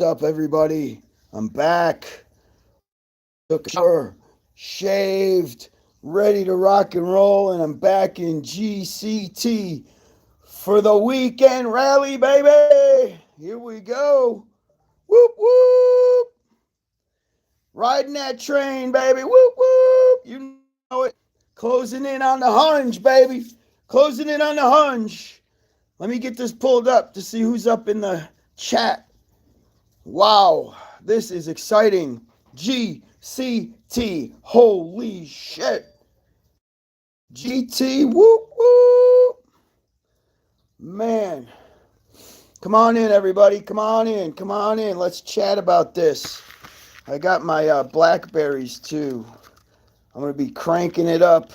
What's up, everybody? I'm back. Took a shower, shaved, ready to rock and roll, and I'm back in GCT for the weekend rally, baby. Here we go. Whoop, whoop. Riding that train, baby. Whoop, whoop. You know it. Closing in on the hunch, baby. Closing in on the hunch. Let me get this pulled up to see who's up in the chat. Wow, this is exciting. GCT, holy shit. GT, whoop, whoop. Man, come on in, everybody. Come on in. Come on in. Let's chat about this. I got my blackberries too. I'm going to be cranking it up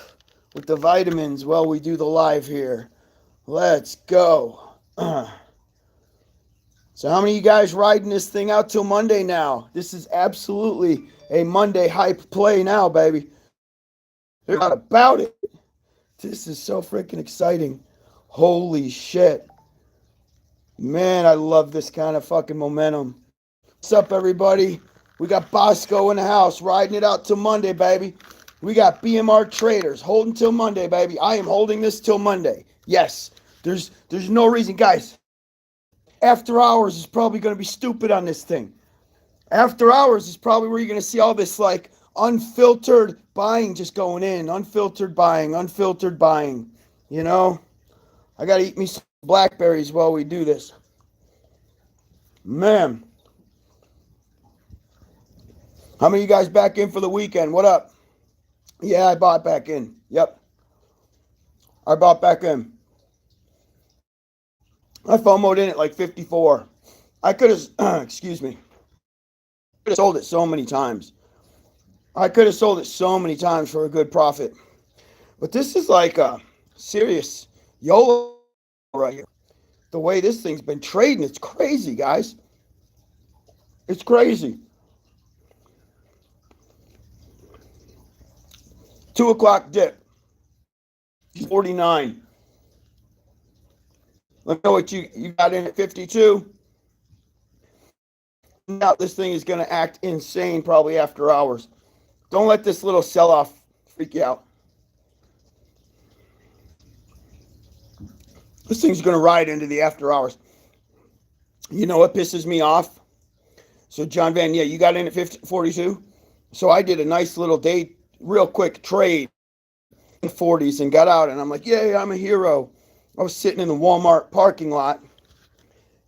with the vitamins while we do the live here. Let's go. So how many of you guys riding this thing out till Monday now? This is absolutely a Monday hype play now, baby. They're not about it. This is so freaking exciting. Holy shit. Man, I love this kind of fucking momentum. What's up, everybody? We got Bosco in the house riding it out till Monday, baby. We got BMR traders holding till Monday, baby. I am holding this till Monday. Yes, there's no reason, guys. After hours is probably going to be stupid on this thing. After hours is probably where you're going to see all this like unfiltered buying just going in. Unfiltered buying. You know? I got to eat me some blackberries while we do this. Man. How many of you guys back in for the weekend? What up? Yeah, I bought back in. Yep. I bought back in. I FOMO'd in at like 54. I could have, excuse me, could have sold it so many times. I could have sold it so many times for a good profit. But this is like a serious YOLO right here. The way this thing's been trading, it's crazy, guys. It's crazy. 2 o'clock dip. 49. Let me know what you got in at 52. Now this thing is going to act insane probably after hours. Don't let this little sell-off freak you out. This thing's going to ride into the after hours. You know what pisses me off? So John Van, yeah, you got in at 42. So I did a nice little day, real quick trade in 40s and got out. And I'm like, yay, I'm a hero. I was sitting in the Walmart parking lot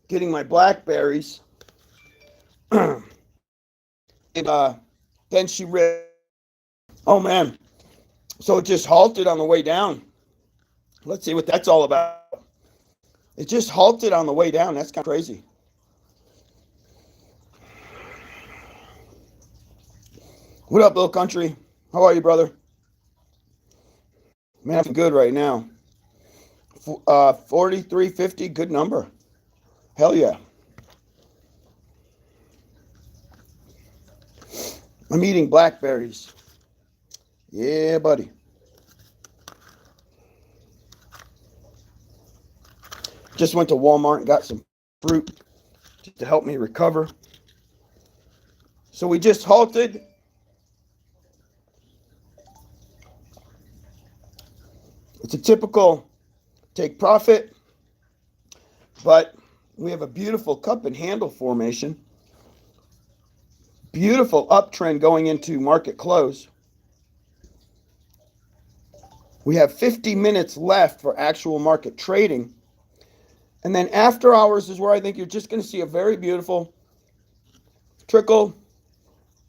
getting my blackberries. And then she ripped. Oh, man. So it just halted on the way down. Let's see what that's all about. It just halted on the way down. That's kind of crazy. What up, little country? How are you, brother? Man, I'm good right now. 43.50, good number. Hell yeah. I'm eating blackberries. Yeah, buddy. Just went to Walmart and got some fruit to help me recover. So we just halted. It's a typical take profit, but we have a beautiful cup and handle formation. Beautiful uptrend going into market close. We have 50 minutes left for actual market trading. And then after hours is where I think you're just going to see a very beautiful trickle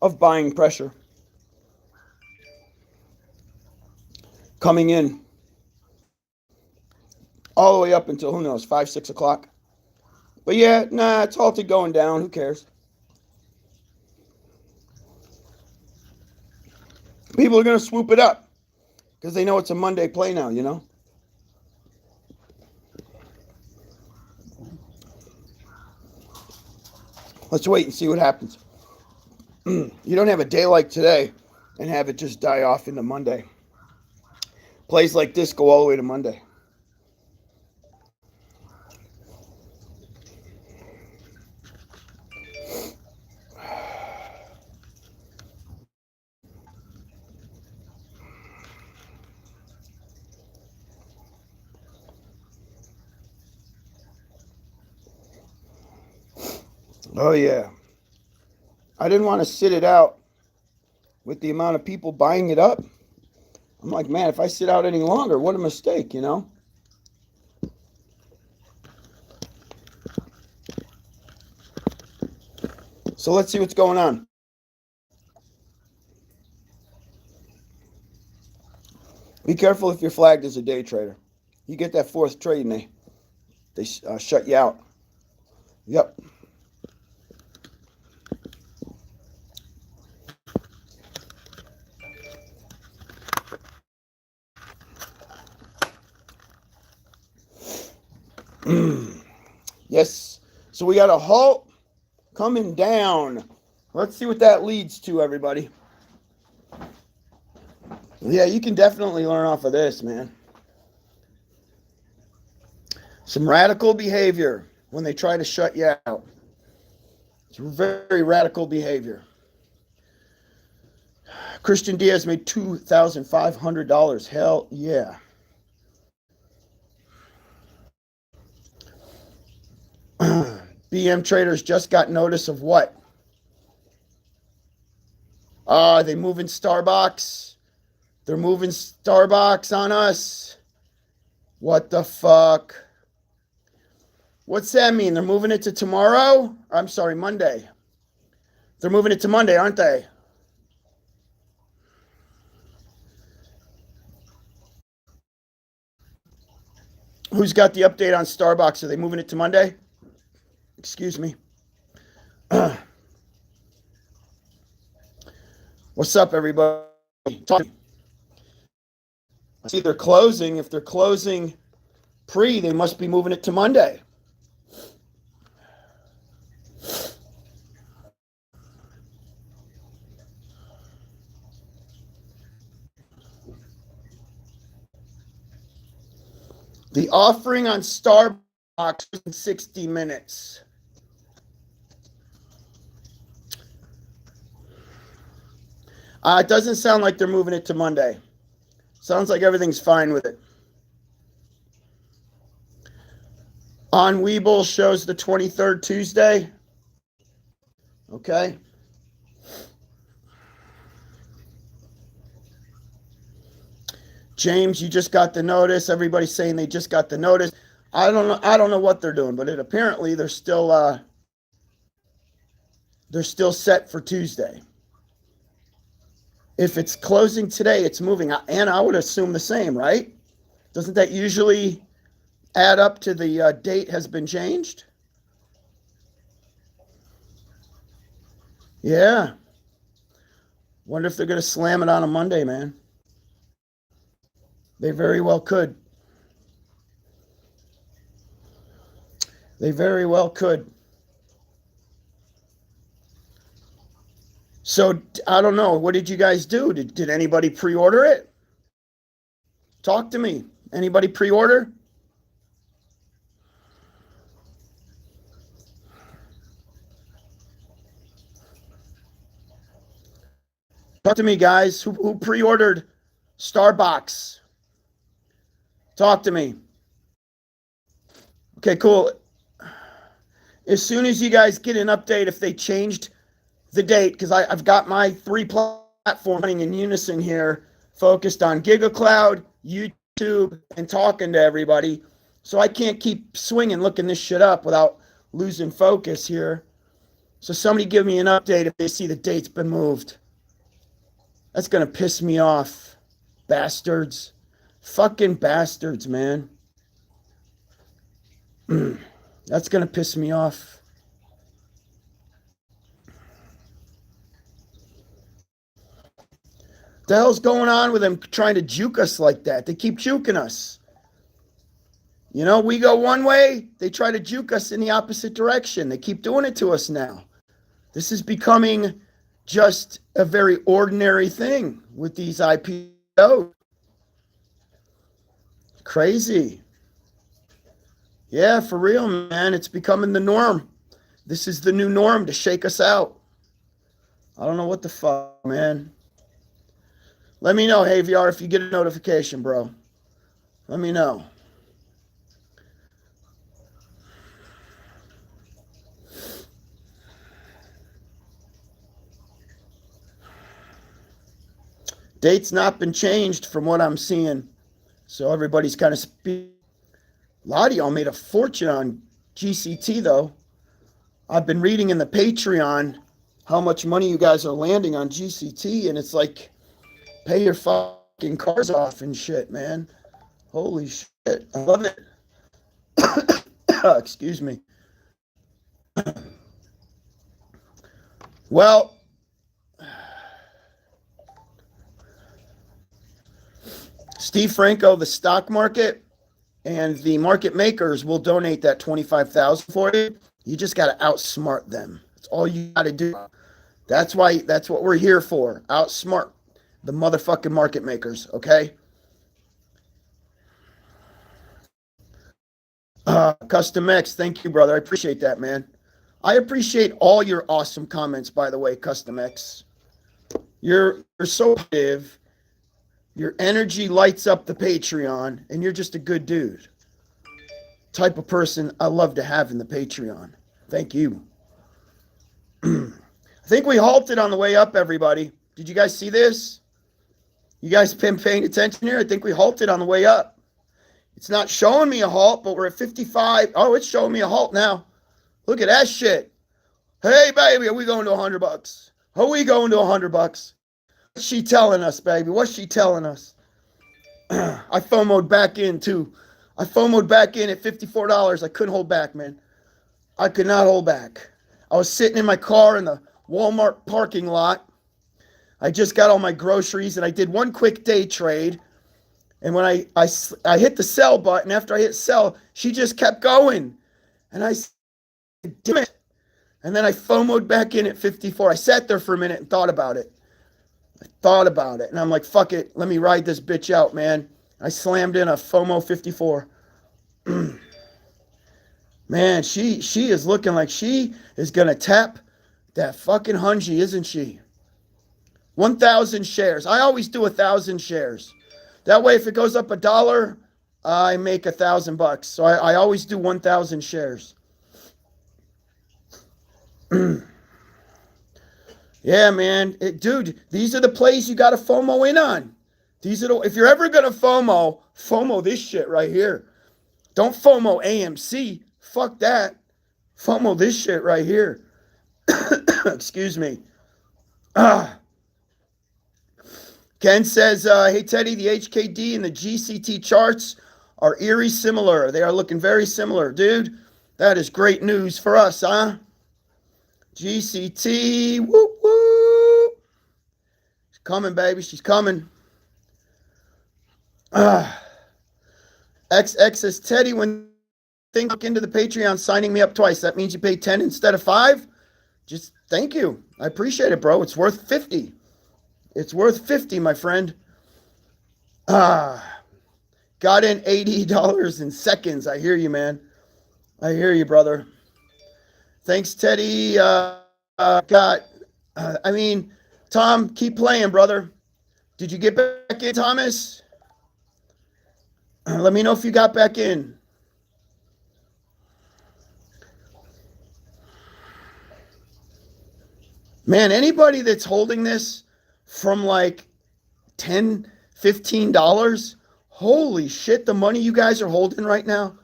of buying pressure coming in all the way up until, who knows, 5, 6 o'clock. But yeah, nah, it's halted going down. Who cares? People are going to swoop it up because they know it's a Monday play now, you know? Let's wait and see what happens. You don't have a day like today and have it just die off into Monday. Plays like this go all the way to Monday. Oh, yeah. I didn't want to sit it out with the amount of people buying it up. I'm like, man, if I sit out any longer, what a mistake, you know? So let's see what's going on. Be careful if you're flagged as a day trader. You get that fourth trade and they shut you out. Yep. Yes. So we got a halt coming down. Let's see what that leads to, everybody. Yeah, you can definitely learn off of this, man. Some radical behavior when they try to shut you out. It's very radical behavior. Christian Diaz made $2,500. Hell yeah. BM traders just got notice of what? They moving Starbox. They're moving Starbox on us. What the fuck? What's that mean? They're moving it to tomorrow? I'm sorry, Monday. They're moving it to Monday, aren't they? Who's got the update on Starbucks? Are they moving it to Monday? Excuse me. What's up, everybody? Talk. I see they're closing. If they're closing pre, they must be moving it to Monday. The offering on Starbucks was in 60 minutes. It doesn't sound like they're moving it to Monday. Sounds like everything's fine with it. On Webull shows the 23rd Tuesday. Okay. James, you just got the notice. Everybody's saying they just got the notice. I don't know what they're doing, but apparently they're still set for Tuesday. If it's closing today, it's moving. And I would assume the same, right? Doesn't that usually add up to the date has been changed? Yeah. Wonder if they're going to slam it on a Monday, man. They very well could. They very well could. So I don't know. What did you guys do? Did anybody pre-order it? Talk to me. Anybody pre-order? Talk to me, guys. Who pre-ordered Starbox? Talk to me. Okay, cool. As soon as you guys get an update, if they changed the date, because I've got my 3 platforms running in unison here, focused on Giga Cloud, YouTube, and talking to everybody. So I can't keep swinging looking this shit up without losing focus here. So somebody give me an update if they see the date's been moved. That's going to piss me off. Bastards. Fucking bastards, man. That's going to piss me off. The hell's going on with them trying to juke us like that? They keep juking us. You know, we go one way, they try to juke us in the opposite direction. They keep doing it to us now. This is becoming just a very ordinary thing with these IPOs. Crazy. Yeah, for real, man. It's becoming the norm. This is the new norm to shake us out. I don't know what the fuck, man. Let me know, Javier, if you get a notification, bro. Let me know. Date's not been changed from what I'm seeing. So everybody's kind of speaking. A lot of y'all made a fortune on GCT, though. I've been reading in the Patreon how much money you guys are landing on GCT, and it's like, pay your fucking cars off and shit, man. Holy shit. I love it. Excuse me. Well, Steve Franco, the stock market and the market makers will donate that 25,000 for you. You just got to outsmart them. That's all you got to do. That's what we're here for. Outsmart the motherfucking market makers, okay? Custom X, thank you, brother. I appreciate that, man. I appreciate all your awesome comments, by the way, Custom X. You're so positive. Your energy lights up the Patreon, and you're just a good dude. Type of person I love to have in the Patreon. Thank you. I think we halted on the way up, everybody. Did you guys see this? You guys been paying attention here? I think we halted on the way up. It's not showing me a halt, but we're at 55. Oh, it's showing me a halt now. Look at that shit. Hey, baby, are we going to $100? Are we going to $100? What's she telling us, baby? What's she telling us? I FOMO'd back in, too. I FOMO'd back in at $54. I couldn't hold back, man. I could not hold back. I was sitting in my car in the Walmart parking lot. I just got all my groceries, and I did one quick day trade. And when I hit the sell button, after I hit sell, she just kept going. And I said, damn it. And then I FOMO'd back in at 54. I sat there for a minute and thought about it. And I'm like, fuck it. Let me ride this bitch out, man. I slammed in a FOMO 54. Man, she is looking like she is going to tap that fucking hungy, isn't she? 1,000 shares. I always do 1,000 shares. That way, if it goes up $1, I make $1,000. So I always do 1,000 shares. Yeah, man. Dude, these are the plays you got to FOMO in on. If you're ever going to FOMO this shit right here. Don't FOMO AMC. Fuck that. FOMO this shit right here. Excuse me. Ken says, hey, Teddy, the HKD and the GCT charts are eerie similar. They are looking very similar. Dude, that is great news for us, huh? GCT, whoop, whoop. She's coming, baby. She's coming. XX says, Teddy, when things look into the Patreon, signing me up twice. That means you pay 10 instead of 5? Just thank you. I appreciate it, bro. It's worth 50. It's worth 50, my friend. Got in $80 in seconds. I hear you, man. I hear you, brother. Thanks, Teddy. Tom, keep playing, brother. Did you get back in, Thomas? Let me know if you got back in. Man, anybody that's holding this from like $10, $15, holy shit, the money you guys are holding right now.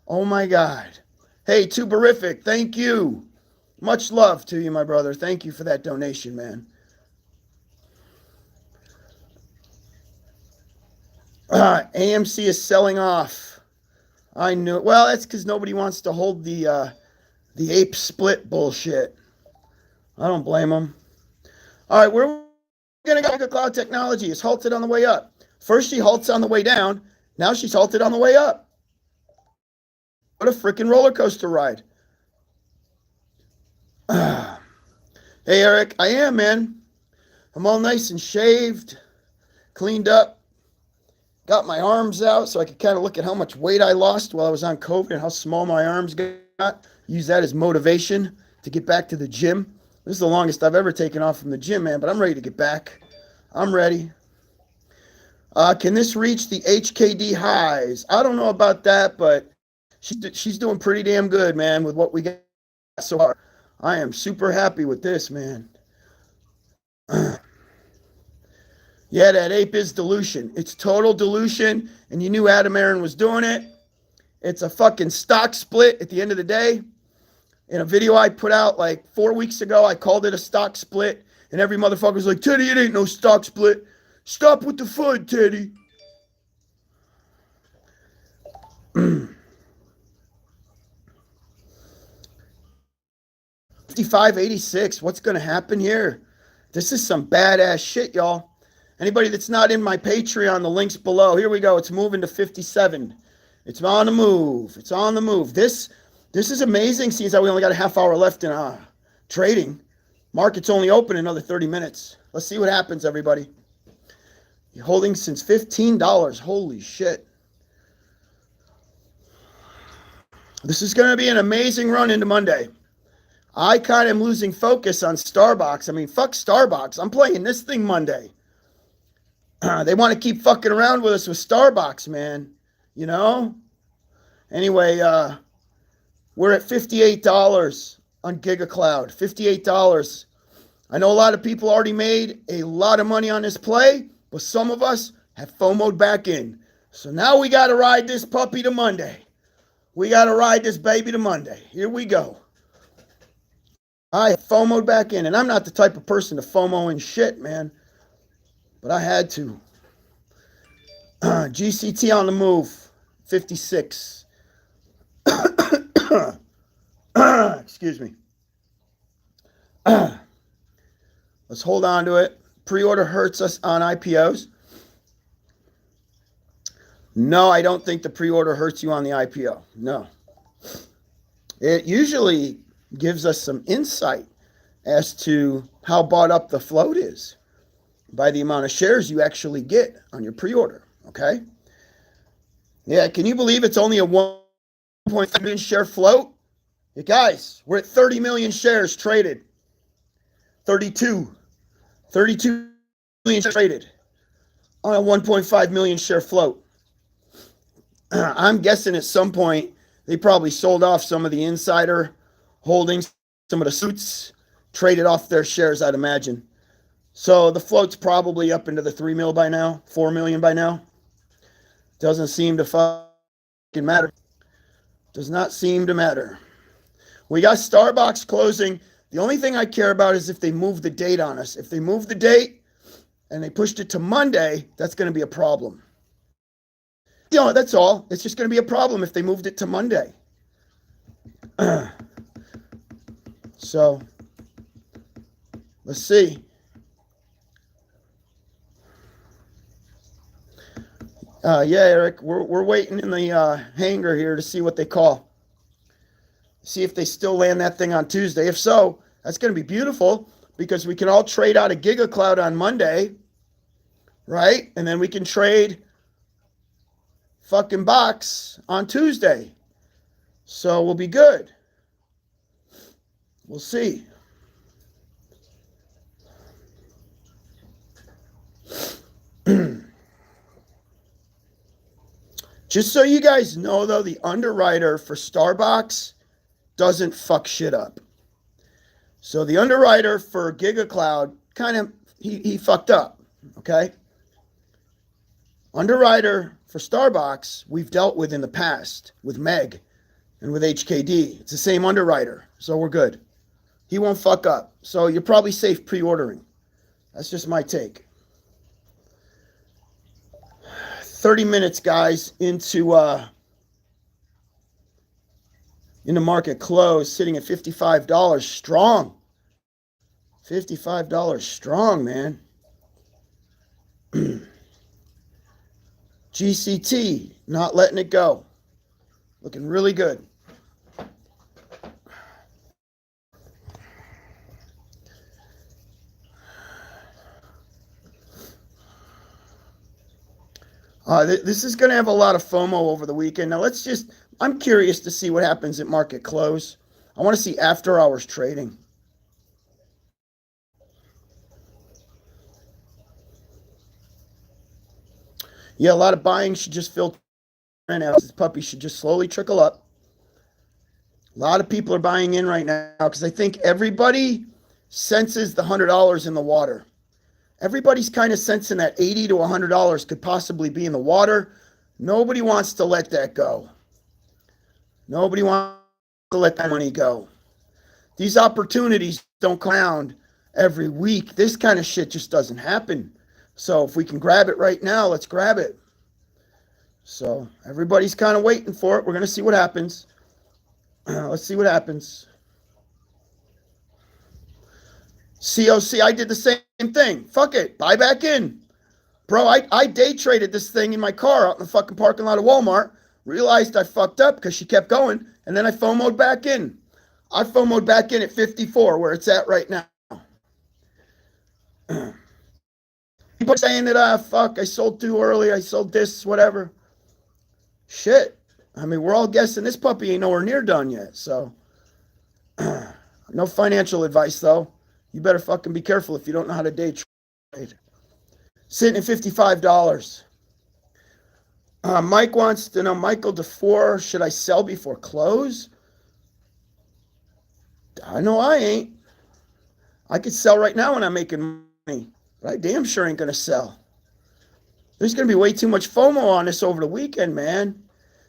Oh my God. Hey, Tuberific, thank you. Much love to you, my brother. Thank you for that donation, man. AMC is selling off. I knew it. Well, that's because nobody wants to hold the ape split bullshit. I don't blame them. All right, we're going to go to cloud technology. It's halted on the way up. First, she halts on the way down. Now she's halted on the way up. What a freaking roller coaster ride. Hey, Eric, I am, man. I'm all nice and shaved, cleaned up. Got my arms out so I could kind of look at how much weight I lost while I was on COVID and how small my arms got. Use that as motivation to get back to the gym. This is the longest I've ever taken off from the gym, man, but I'm ready to get back. I'm ready. Can this reach the HKD highs? I don't know about that, but she's doing pretty damn good, man, with what we got so far. I am super happy with this, man. Yeah, that ape is dilution. It's total dilution, and you knew Adam Aaron was doing it. It's a fucking stock split at the end of the day. In a video I put out like 4 weeks ago, I called it a stock split, and every motherfucker's like, Teddy, it ain't no stock split. Stop with the FUD, Teddy. 55.86. What's going to happen here? This is some badass shit, y'all. Anybody that's not in my Patreon, the link's below. Here we go. It's moving to 57. It's on the move. It's on the move. This is amazing. Seems like we only got a half hour left in trading. Market's only open another 30 minutes. Let's see what happens, everybody. You're holding since $15. Holy shit. This is going to be an amazing run into Monday. I kind of am losing focus on Starbox. I mean, fuck Starbox. I'm playing this thing Monday. They want to keep fucking around with us with Starbox, man. You know? Anyway, we're at $58 on Giga Cloud. $58. I know a lot of people already made a lot of money on this play, but some of us have FOMO'd back in. So now we got to ride this puppy to Monday. We got to ride this baby to Monday. Here we go. I FOMO'd back in, and I'm not the type of person to FOMO and shit, man. But I had to. GCT on the move, 56. Excuse me. Let's hold on to it. Pre-order hurts us on IPOs. No, I don't think the pre-order hurts you on the IPO. No. It usually gives us some insight as to how bought up the float is by the amount of shares you actually get on your pre-order, okay? Yeah, can you believe it's only a 1.5 million share float? Hey guys, we're at 30 million shares traded. 32 million shares traded on a 1.5 million share float. I'm guessing at some point they probably sold off some of the insider holdings, some of the suits, traded off their shares, I'd imagine. So the float's probably up into the 3 mil by now, 4 million by now. Doesn't seem to fucking matter. Does not seem to matter. We got Starbox closing. The only thing I care about is if they move the date on us. If they move the date and they pushed it to Monday, that's going to be a problem. You know, that's all. It's just going to be a problem if they moved it to Monday. So, let's see. Yeah, Eric, we're waiting in the hangar here to see what they call. See if they still land that thing on Tuesday. If so, that's going to be beautiful because we can all trade out of Giga Cloud on Monday, right? And then we can trade fucking box on Tuesday. So we'll be good. We'll see. Just so you guys know, though, the underwriter for Starbox doesn't fuck shit up. So the underwriter for Giga Cloud kind of, he fucked up, okay? Underwriter for Starbox, we've dealt with in the past, with Meg and with HKD. It's the same underwriter, so we're good. He won't fuck up. So you're probably safe pre-ordering. That's just my take. 30 minutes, guys, into market close, sitting at $55 strong. $55 strong, man. GCT, not letting it go. Looking really good. This is going to have a lot of FOMO over the weekend. Now, I'm curious to see what happens at market close. I want to see after hours trading. Yeah, a lot of buying should just filter in out. This puppy should just slowly trickle up. A lot of people are buying in right now because I think everybody senses the $100 in the water. Everybody's kind of sensing that $80 to $100 could possibly be in the water. Nobody wants to let that go. Nobody wants to let that money go. These opportunities don't come around every week. This kind of shit just doesn't happen. So if we can grab it right now, let's grab it. So everybody's kind of waiting for it. We're going to see what happens. Let's see what happens. COC, I did the same thing. Fuck it. Buy back in. Bro, I day traded this thing in my car out in the fucking parking lot of Walmart. Realized I fucked up because she kept going. And then I FOMO'd back in. I FOMO'd back in at 54, where it's at right now. People saying that, fuck, I sold too early. I sold this, whatever. Shit. I mean, we're all guessing this puppy ain't nowhere near done yet. So, no financial advice, though. You better fucking be careful if you don't know how to day trade. Sitting at $55. Mike wants to know, Michael DeFore, should I sell before close? I know I ain't. I could sell right now when I'm making money, but I damn sure ain't going to sell. There's going to be way too much FOMO on this over the weekend, man.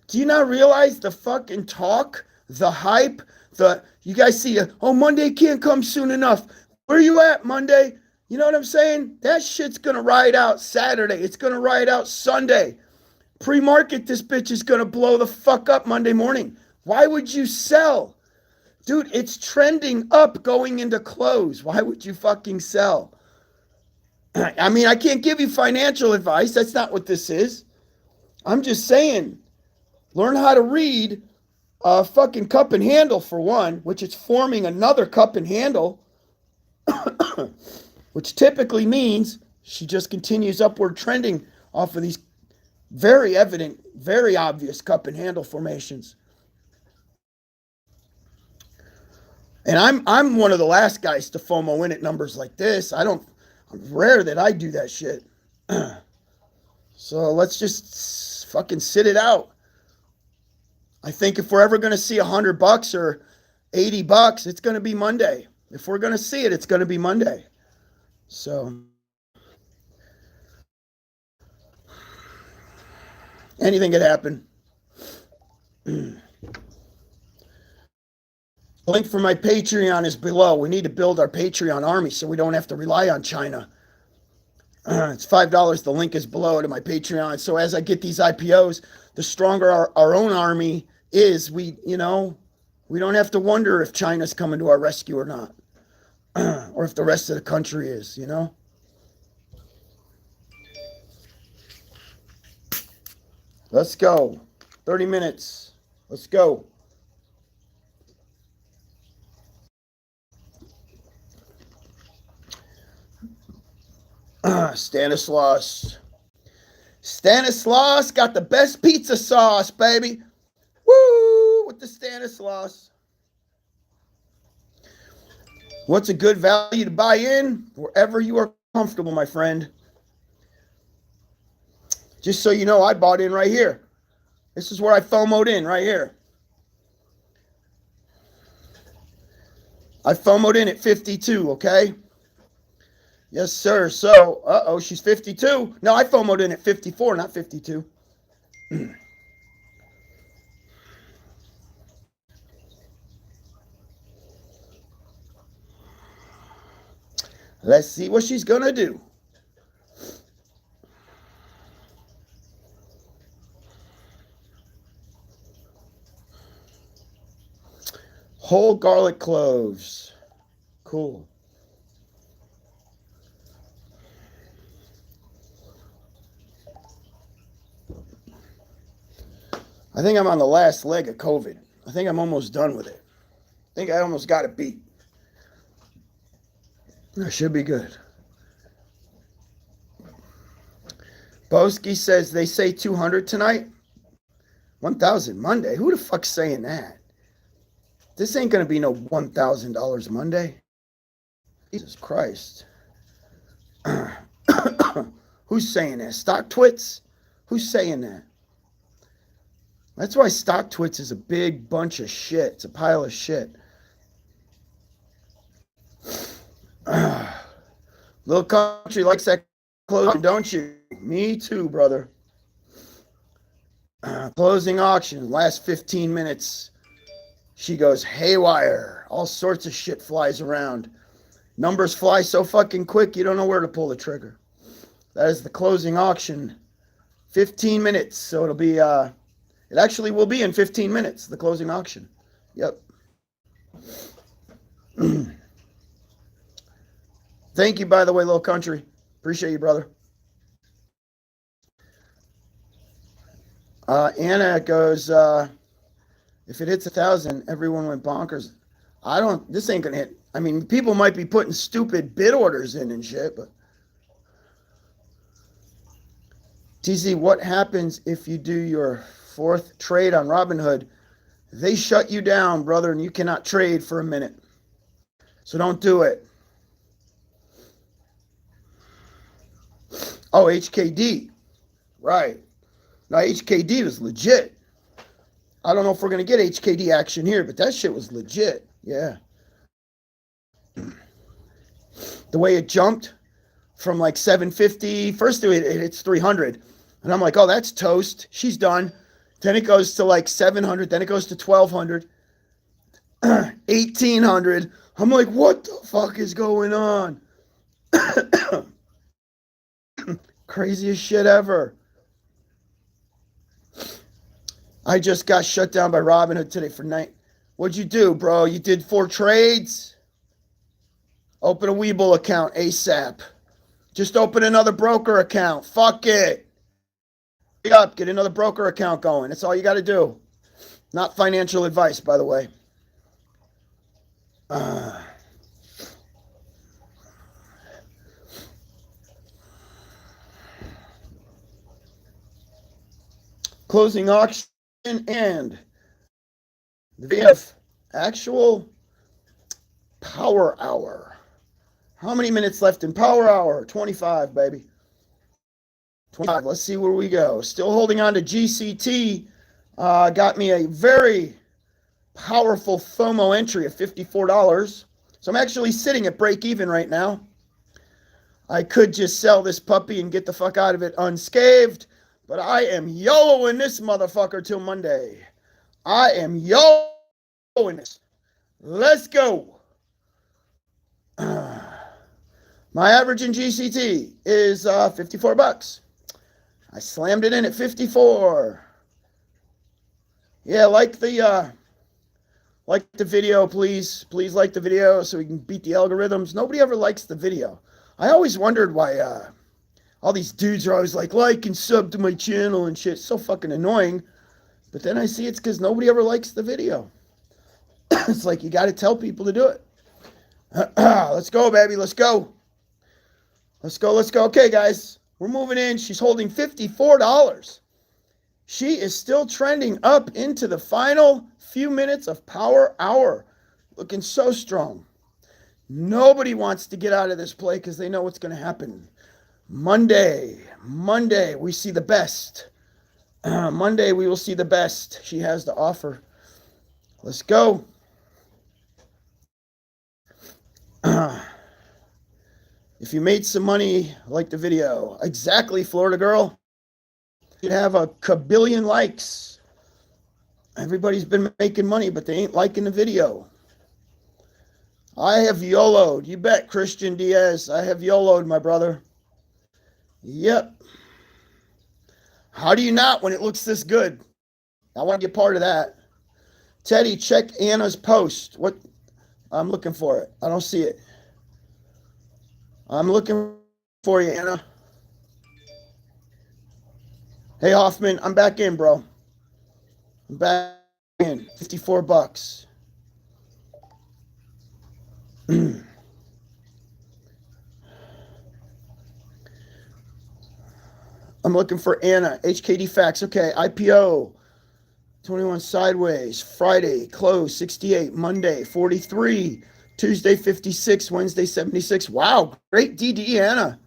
Do you not realize the fucking talk, the hype, you guys see, Monday can't come soon enough. Where you at, Monday? You know what I'm saying? That shit's going to ride out Saturday. It's going to ride out Sunday. Pre-market, this bitch is going to blow the fuck up Monday morning. Why would you sell? Dude, it's trending up going into close. Why would you fucking sell? I mean, I can't give you financial advice. That's not what this is. I'm just saying, learn how to read a fucking cup and handle for one, which is forming another cup and handle, which typically means she just continues upward trending off of these very evident, very obvious cup and handle formations. And I'm one of the last guys to FOMO in at numbers like this. I'm rare that I do that shit. So let's just fucking sit it out. I think if we're ever going to see $100 or $80, it's going to be Monday. If we're going to see it, it's going to be Monday. So anything could happen. Link for my Patreon is below. We need to build our Patreon army so we don't have to rely on China. It's $5. The link is below to my Patreon. So as I get these IPOs, the stronger our own army is, we don't have to wonder if China's coming to our rescue or not. Or if the rest of the country is, Let's go. 30 minutes. Let's go. Stanislaus got the best pizza sauce, baby. Woo! With the Stanislaus. What's a good value to buy in? Wherever you are comfortable, my friend. Just so you know, I bought in right here. This is where I FOMO'd in, right here. I FOMO'd in at 52, okay? Yes, sir. So, she's 52. No, I FOMO'd in at 54, not 52. Let's see what she's going to do. Whole garlic cloves. Cool. I think I'm on the last leg of COVID. I think I'm almost done with it. I think I almost got it beat. That should be good. Boski says they say 200 tonight. 1,000 Monday. Who the fuck's saying that? This ain't going to be no $1,000 Monday. Jesus Christ. Who's saying that? Stock twits? Who's saying that? That's why stock twits is a big bunch of shit. It's a pile of shit. Little country likes that closing, don't you? Me too, brother. Closing auction, last 15 minutes. She goes haywire. All sorts of shit flies around. Numbers fly so fucking quick, you don't know where to pull the trigger. That is the closing auction. 15 minutes. So it'll be, it actually will be in 15 minutes, the closing auction. Yep. Thank you, by the way, little country. Appreciate you, brother. Anna goes, if it hits 1,000, everyone went bonkers. This ain't gonna hit. I mean, people might be putting stupid bid orders in and shit, but. TZ, what happens if you do your fourth trade on Robinhood? They shut you down, brother, and you cannot trade for a minute. So don't do it. Oh, HKD. Right. No, HKD was legit. I don't know if we're going to get HKD action here, but that shit was legit. Yeah. The way it jumped from like 750, first it hits 300. And I'm like, oh, that's toast. She's done. Then it goes to like 700. Then it goes to 1,200. 1,800. I'm like, what the fuck is going on? Craziest shit ever. I just got shut down by Robinhood today for night. What'd you do, bro? You did 4 trades? Open a Webull account ASAP. Just open another broker account. Fuck it. Up, get another broker account going. That's all you got to do. Not financial advice, by the way. Closing auction and we have actual power hour. How many minutes left in power hour? 25, baby. 25. Let's see where we go. Still holding on to GCT. Got me a very powerful FOMO entry of $54. So I'm actually sitting at break even right now. I could just sell this puppy and get the fuck out of it unscathed, but I am YOLOing this motherfucker till Monday. I am YOLOing this. Let's go. My average in GCT is 54 bucks. I slammed it in at 54. Yeah, like the video, please. Please like the video so we can beat the algorithms. Nobody ever likes the video. I always wondered why all these dudes are always like and sub to my channel and shit. It's so fucking annoying. But then I see it's because nobody ever likes the video. It's like you got to tell people to do it. Let's go, baby. Let's go. Let's go. Let's go. Okay, guys. We're moving in. She's holding $54. She is still trending up into the final few minutes of power hour. Looking so strong. Nobody wants to get out of this play because they know what's going to happen. Monday, we see the best. Monday, we will see the best she has to offer. Let's go. If you made some money, like the video. Exactly, Florida girl. You'd have a kabillion likes. Everybody's been making money, but they ain't liking the video. I have YOLO'd. You bet, Christian Diaz. I have YOLO'd, my brother. Yep. How do you not when it looks this good? I want to be a part of that. Teddy, check Anna's post. What? I'm looking for it. I don't see it. I'm looking for you, Anna. Hey, Hoffman, I'm back in, bro. I'm back in. 54 bucks. I'm looking for Anna. HKD facts. Okay, IPO. 21 sideways. Friday, close 68. Monday, 43. Tuesday, 56. Wednesday, 76. Wow, great DD, Anna.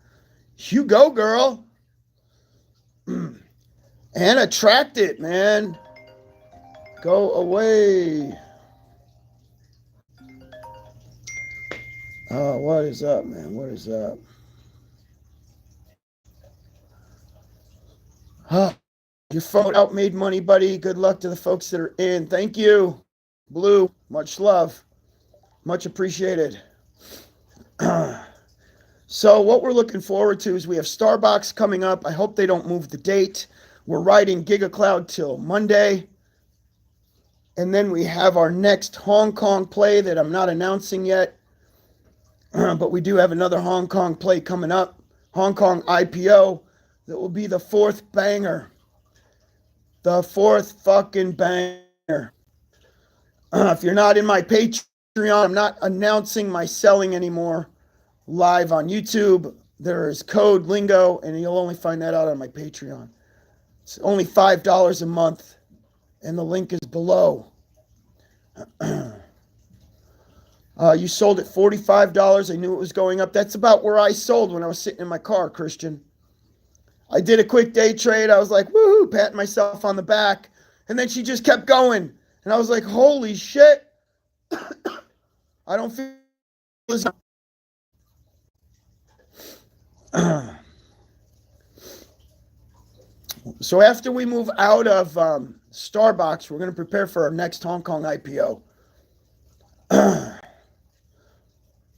You go, girl. Anna tracked it, man. Go away. Oh, what is up, man? What is up? Your phone out made money, buddy. Good luck to the folks that are in. Thank you, Blue. Much love. Much appreciated. So what we're looking forward to is we have Starbox coming up. I hope they don't move the date. We're riding Giga Cloud till Monday. And then we have our next Hong Kong play that I'm not announcing yet. But we do have another Hong Kong play coming up. Hong Kong IPO. That will be the fourth banger. The fourth fucking banger. If you're not in my Patreon, I'm not announcing my selling anymore live on YouTube. There is code lingo, and you'll only find that out on my Patreon. It's only $5 a month, and the link is below. You sold at $45. I knew it was going up. That's about where I sold when I was sitting in my car, Christian. I did a quick day trade. I was like, woohoo, patting myself on the back. And then she just kept going. And I was like, holy shit. I don't feel this. So after we move out of Starbox, we're going to prepare for our next Hong Kong IPO.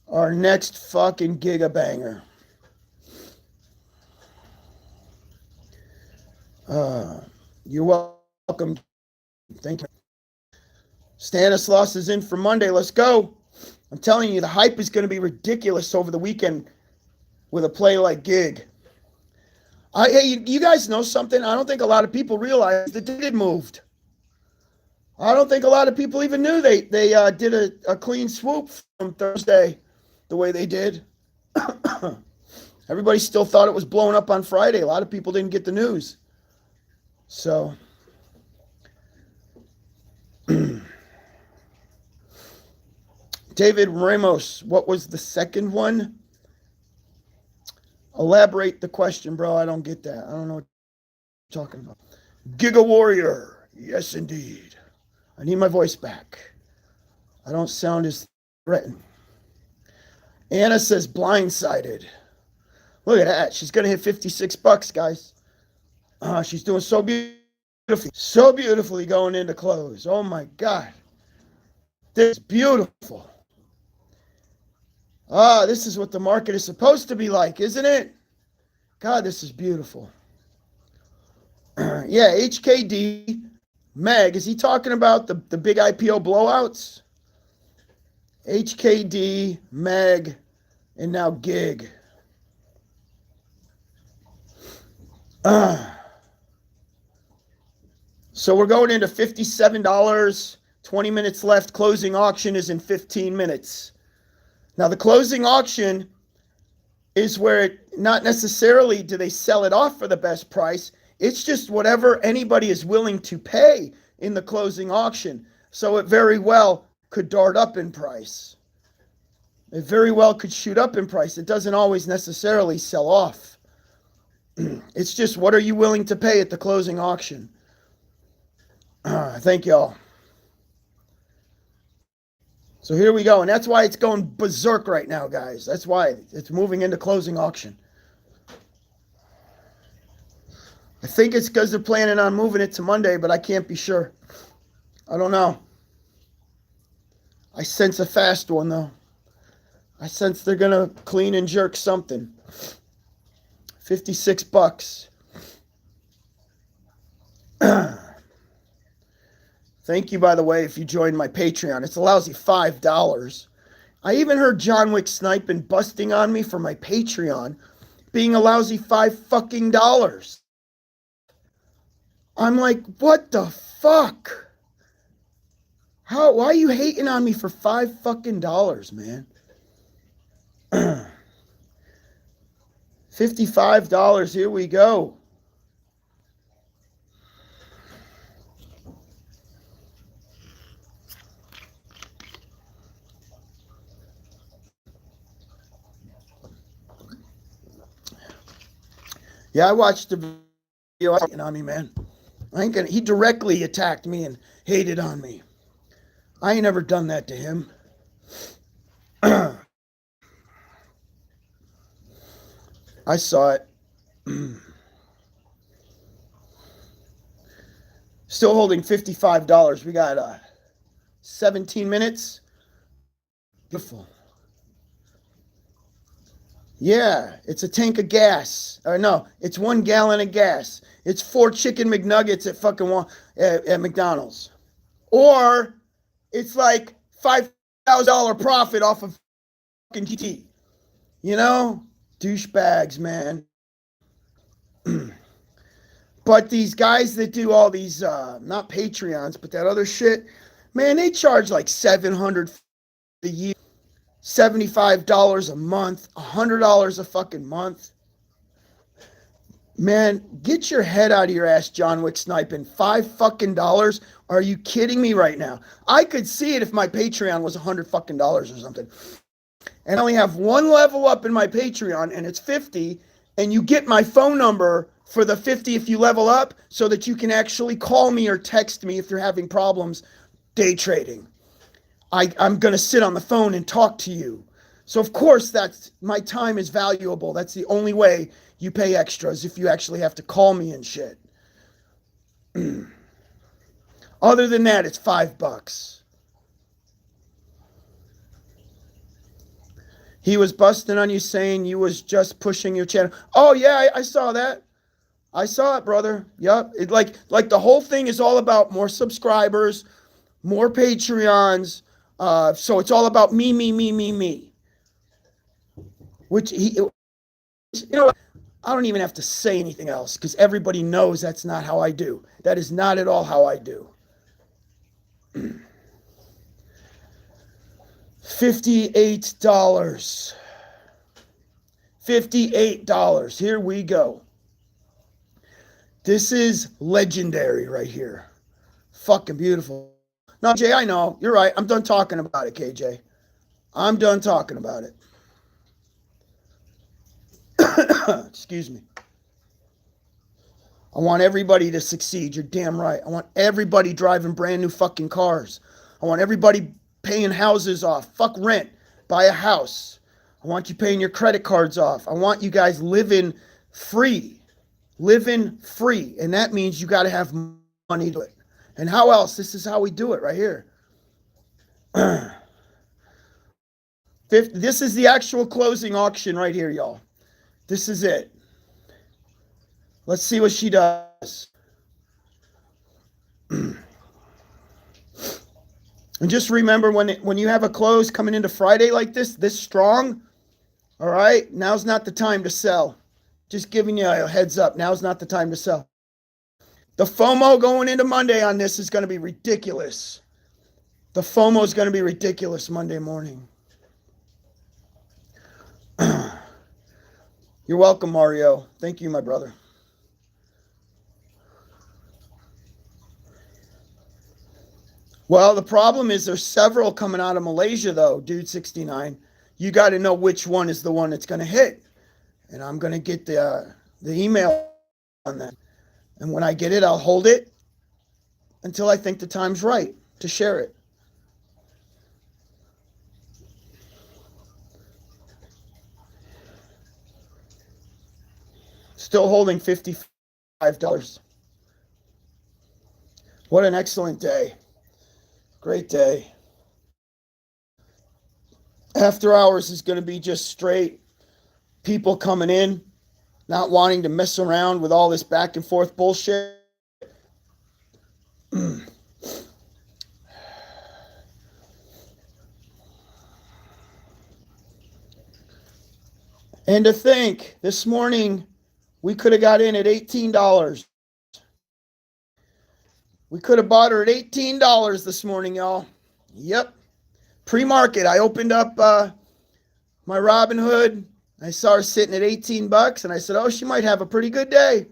Our next fucking Giga banger. You're welcome. Thank you. Stanislaus is in for Monday. Let's go. I'm telling you, the hype is going to be ridiculous over the weekend with a play like Gig. Hey, you guys know something? I don't think a lot of people realize that they did moved. I don't think a lot of people even knew they did a clean swoop from Thursday the way they did. Everybody still thought it was blowing up on Friday. A lot of people didn't get the news. So, David Ramos, what was the second one? Elaborate the question, bro. I don't get that. I don't know what you're talking about. Giga Warrior. Yes, indeed. I need my voice back. I don't sound as threatened. Anna says blindsided. Look at that. She's going to hit $56, guys. She's doing so beautifully. So beautifully going into close. Oh, my God. This is beautiful. This is what the market is supposed to be like, isn't it? God, this is beautiful. Yeah, HKD, Meg, is he talking about the big IPO blowouts? HKD, Meg, and now Gig. So we're going into $57, 20 minutes left. Closing auction is in 15 minutes. Now, the closing auction is where not necessarily do they sell it off for the best price. It's just whatever anybody is willing to pay in the closing auction. So it very well could dart up in price. It very well could shoot up in price. It doesn't always necessarily sell off. It's just what are you willing to pay at the closing auction? Thank y'all. So here we go. And that's why it's going berserk right now, guys. That's why it's moving into closing auction. I think it's because they're planning on moving it to Monday, but I can't be sure. I don't know. I sense a fast one, though. I sense they're going to clean and jerk something. $56. Thank you, by the way, if you joined my Patreon. It's a lousy $5. I even heard John Wick sniping, busting on me for my Patreon, being a lousy $5. I'm like, what the fuck? Why are you hating on me for $5, man? $55, here we go. Yeah, I watched the video hating on me, man. He directly attacked me and hated on me. I ain't never done that to him. I saw it. Still holding $55. We got 17 minutes. Beautiful. Yeah, it's a tank of gas. Or no, it's 1 gallon of gas. It's 4 chicken McNuggets at fucking at McDonald's. Or it's like $5,000 profit off of fucking GT. You know? Douchebags, man. But these guys that do all these, not Patreons, but that other shit, man, they charge like $700 a year, $75 a month, $100 a fucking month. Man, get your head out of your ass, John Wick sniping. $5 fucking. Are you kidding me right now? I could see it if my Patreon was $100 fucking or something. And I only have one level up in my Patreon, and it's 50. And you get my phone number for the 50 if you level up, so that you can actually call me or text me if you're having problems day trading. I'm going to sit on the phone and talk to you. So of course my time is valuable. That's the only way you pay extras, if you actually have to call me and shit. Other than that, it's $5. He was busting on you saying you was just pushing your channel. Oh yeah, I saw that. I saw it, brother. Yup. It like the whole thing is all about more subscribers, more Patreons. So it's all about me. Which I don't even have to say anything else, because everybody knows that's not how I do. That is not at all how I do. $58. $58. Here we go. This is legendary right here. Fucking beautiful. No, Jay, I know. You're right. I'm done talking about it, KJ. I'm done talking about it. Excuse me. I want everybody to succeed. You're damn right. I want everybody driving brand new fucking cars. I want everybody paying houses off. Fuck rent. Buy a house. I want you paying your credit cards off. I want you guys living free. Living free. And that means you got to have money to do it. And how else? This is how we do it right here. This is the actual closing auction right here, y'all. This is it. Let's see what she does. And just remember, when you have a close coming into Friday like this strong, all right, now's not the time to sell. Just giving you a heads up. Now's not the time to sell. The FOMO going into Monday on this is going to be ridiculous. The FOMO is going to be ridiculous Monday morning. You're welcome, Mario. Thank you, my brother. Well, the problem is there's several coming out of Malaysia, though, dude 69. You got to know which one is the one that's going to hit. And I'm going to get the email on that. And when I get it, I'll hold it until I think the time's right to share it. Still holding $55. What an excellent day. Great day. After hours is going to be just straight people coming in, not wanting to mess around with all this back and forth bullshit. And to think, this morning, we could have got in at $18. We could have bought her at $18 this morning, y'all. Yep. Pre-market, I opened up my Robinhood. I saw her sitting at $18, and I said, oh, she might have a pretty good day.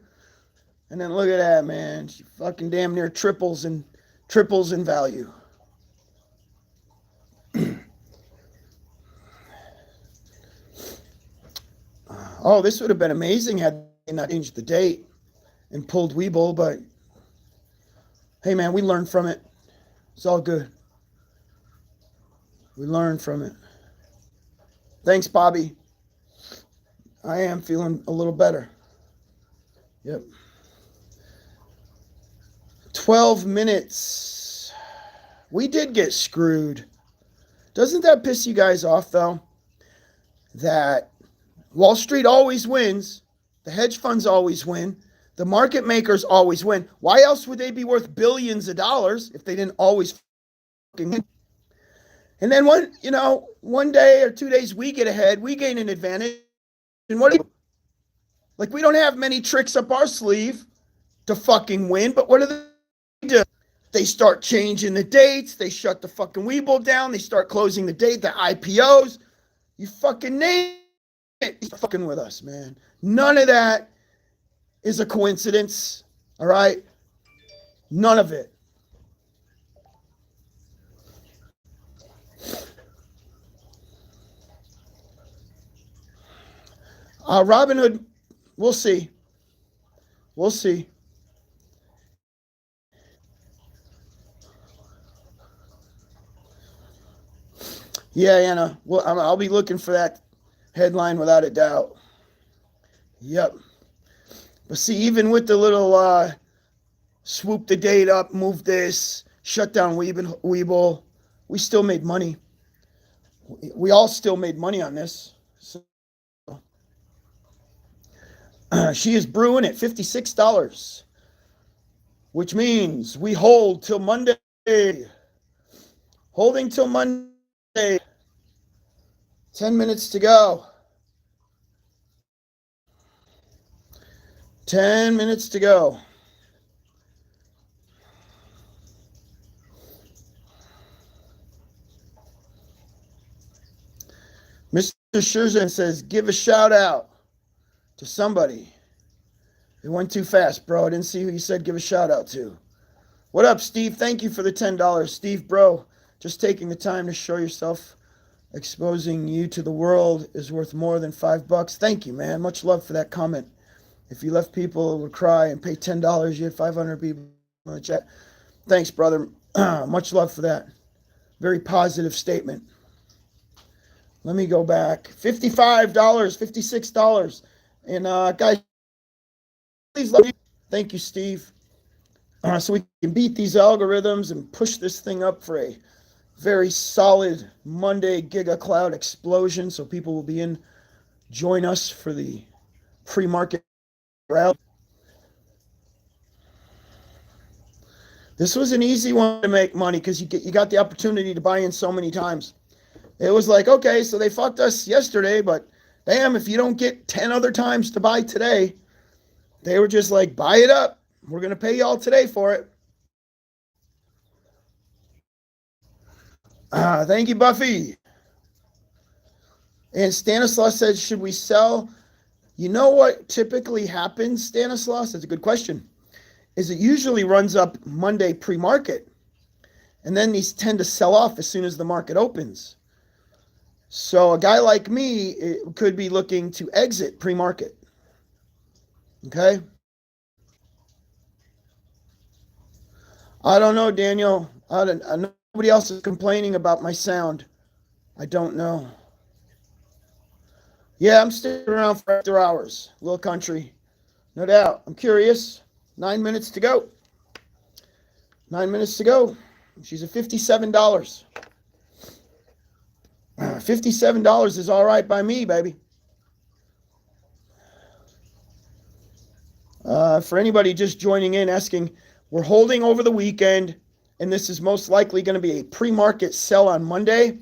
And then look at that, man. She fucking damn near triples in value. Oh, this would have been amazing had they not changed the date and pulled Weeble, but hey, man, we learned from it. It's all good. We learned from it. Thanks, Bobby. I am feeling a little better. Yep. 12 minutes. We did get screwed. Doesn't that piss you guys off, though? That Wall Street always wins. The hedge funds always win. The market makers always win. Why else would they be worth billions of dollars if they didn't always fucking win? And then one day or 2 days we get ahead, we gain an advantage. And what do we do? Like, we don't have many tricks up our sleeve to fucking win, but what do they do? They start changing the dates. They shut the fucking Webull down. They start closing the date, the IPOs. You fucking name it. You're fucking with us, man. None of that is a coincidence, all right? None of it. Robinhood, we'll see. We'll see. Yeah, Anna. Well, I'll be looking for that headline without a doubt. Yep. But see, even with the little swoop the date up, move this, shut down Webull, we still made money. We all still made money on this. So, she is brewing at $56, which means we hold till Monday. Holding till Monday. 10 minutes to go. 10 minutes to go. Mr. Scherzer says, give a shout out to somebody. It went too fast, bro. I didn't see who you said give a shout out to. What up, Steve? Thank you for the $10. Steve, bro, just taking the time to show yourself. Exposing you to the world is worth more than $5. Thank you, man. Much love for that comment. If you left people would cry and pay $10, you had 500 people in the chat. Thanks, brother. Much love for that. Very positive statement. Let me go back. $55, $56. And guys, please love you. Thank you, Steve. So we can beat these algorithms and push this thing up for a very solid Monday Giga Cloud explosion. So people will be in. Join us for the pre-market rally. This was an easy one to make money because you got the opportunity to buy in so many times. It was like, okay, so they fucked us yesterday, but damn, if you don't get 10 other times to buy today, they were just like, buy it up. We're going to pay y'all today for it. Thank you, Buffy. And Stanislaus said, should we sell? You know what typically happens, Stanislaus? That's a good question. Is it usually runs up Monday pre-market. And then these tend to sell off as soon as the market opens. So a guy like me could be looking to exit pre-market. Okay? I don't know, Daniel. Nobody else is complaining about my sound. I don't know. Yeah, I'm sticking around for after hours. Little country. No doubt. I'm curious. 9 minutes to go. 9 minutes to go. She's at $57. $57 is all right by me, baby. For anybody just joining in, asking, we're holding over the weekend, and this is most likely going to be a pre-market sell on Monday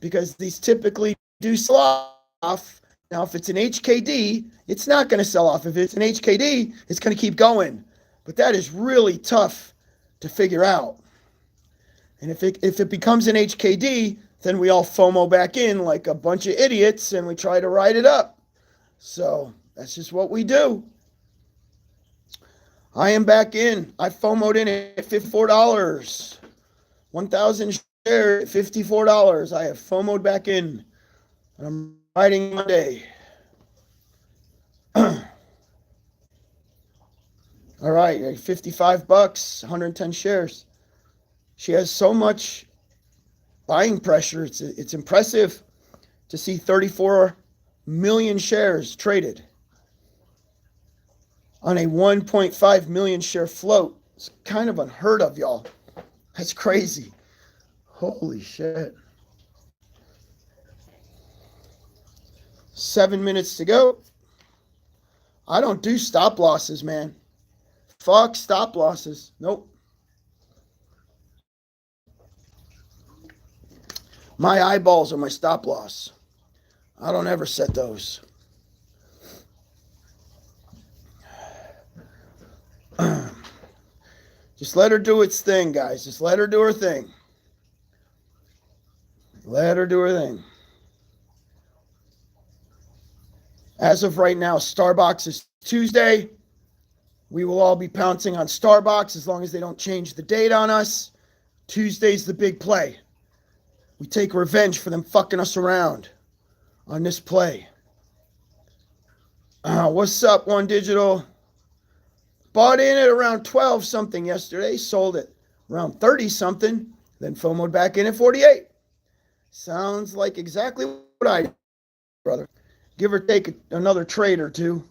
because these typically do sell off. Now, if it's an HKD, it's not going to sell off. If it's an HKD, it's going to keep going. But that is really tough to figure out. And if it becomes an HKD, then we all FOMO back in like a bunch of idiots and we try to ride it up. So that's just what we do. I am back in. I FOMO'd in at $54. 1,000 shares at $54. I have FOMO'd back in. And I'm riding Monday. All right, $55, 110 shares. She has so much buying pressure. It's impressive to see 34 million shares traded on a 1.5 million share float. It's kind of unheard of, y'all. That's crazy. Holy shit. 7 minutes to go. I don't do stop losses, man. Fuck stop losses. Nope. My eyeballs are my stop loss. I don't ever set those. Just let her do its thing, guys. Just let her do her thing. Let her do her thing. As of right now, Starbox is Tuesday. We will all be pouncing on Starbox as long as they don't change the date on us. Tuesday's the big play. We take revenge for them fucking us around on this play. What's up, One Digital? Bought in at around 12 something yesterday. Sold it around 30 something. Then FOMO'd back in at 48. Sounds like exactly what I did, brother. Give or take another trade or two.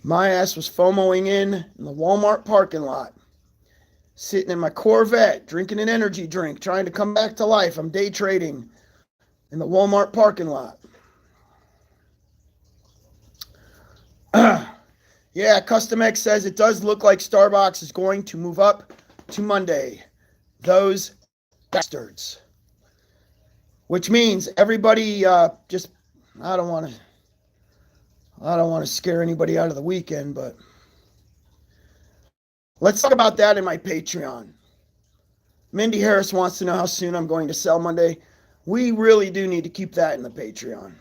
My ass was FOMOing in the Walmart parking lot. Sitting in my Corvette, drinking an energy drink, trying to come back to life. I'm day trading in the Walmart parking lot. Yeah, Custom X says it does look like Starbox is going to move up to Monday. Those bastards. Which means everybody just, I don't want to scare anybody out of the weekend, but let's talk about that in my Patreon. Mindy Harris wants to know how soon I'm going to sell Monday. We really do need to keep that in the Patreon.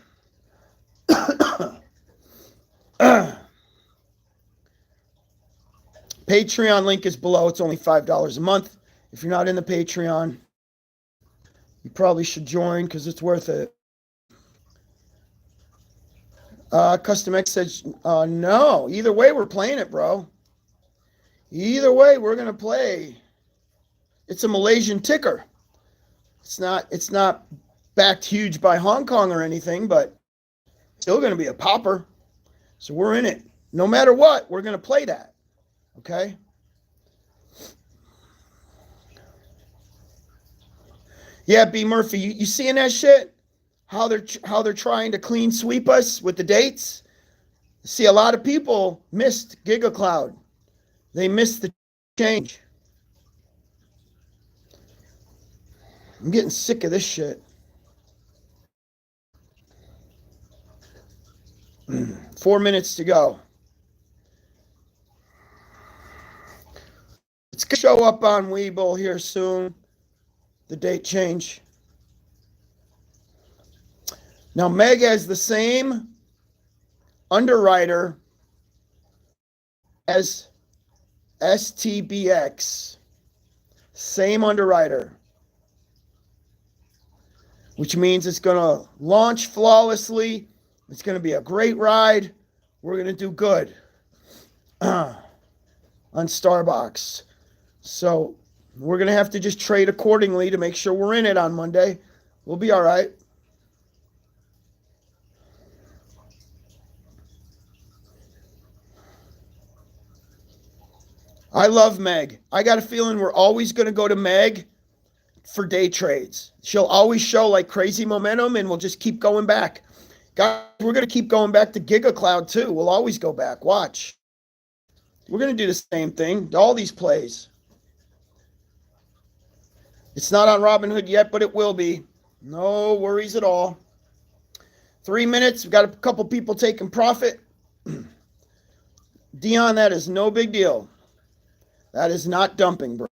Patreon link is below. It's only $5 a month. If you're not in the Patreon, you probably should join because it's worth it. Custom X says, no. Either way, we're playing it, bro. Either way, we're going to play. It's a Malaysian ticker. It's not backed huge by Hong Kong or anything, but still going to be a popper. So we're in it. No matter what, we're going to play that. Okay? Yeah, B. Murphy, you seeing that shit? How they're trying to clean sweep us with the dates? See, a lot of people missed Giga Cloud. They missed the change. I'm getting sick of this shit. 4 minutes to go. It's going to show up on Webull here soon. The date change. Now, Meg has the same underwriter as STBX. Same underwriter. Which means it's going to launch flawlessly. It's going to be a great ride. We're going to do good on Starbox. So we're going to have to just trade accordingly to make sure we're in it on Monday. We'll be all right. I love Meg. I got a feeling we're always going to go to Meg for day trades. She'll always show like crazy momentum and we'll just keep going back. Guys, we're going to keep going back to Giga Cloud too. We'll always go back. Watch. We're going to do the same thing. All these plays. It's not on Robinhood yet, but it will be. No worries at all. 3 minutes. We've got a couple people taking profit. Dion, that is no big deal. That is not dumping, bro.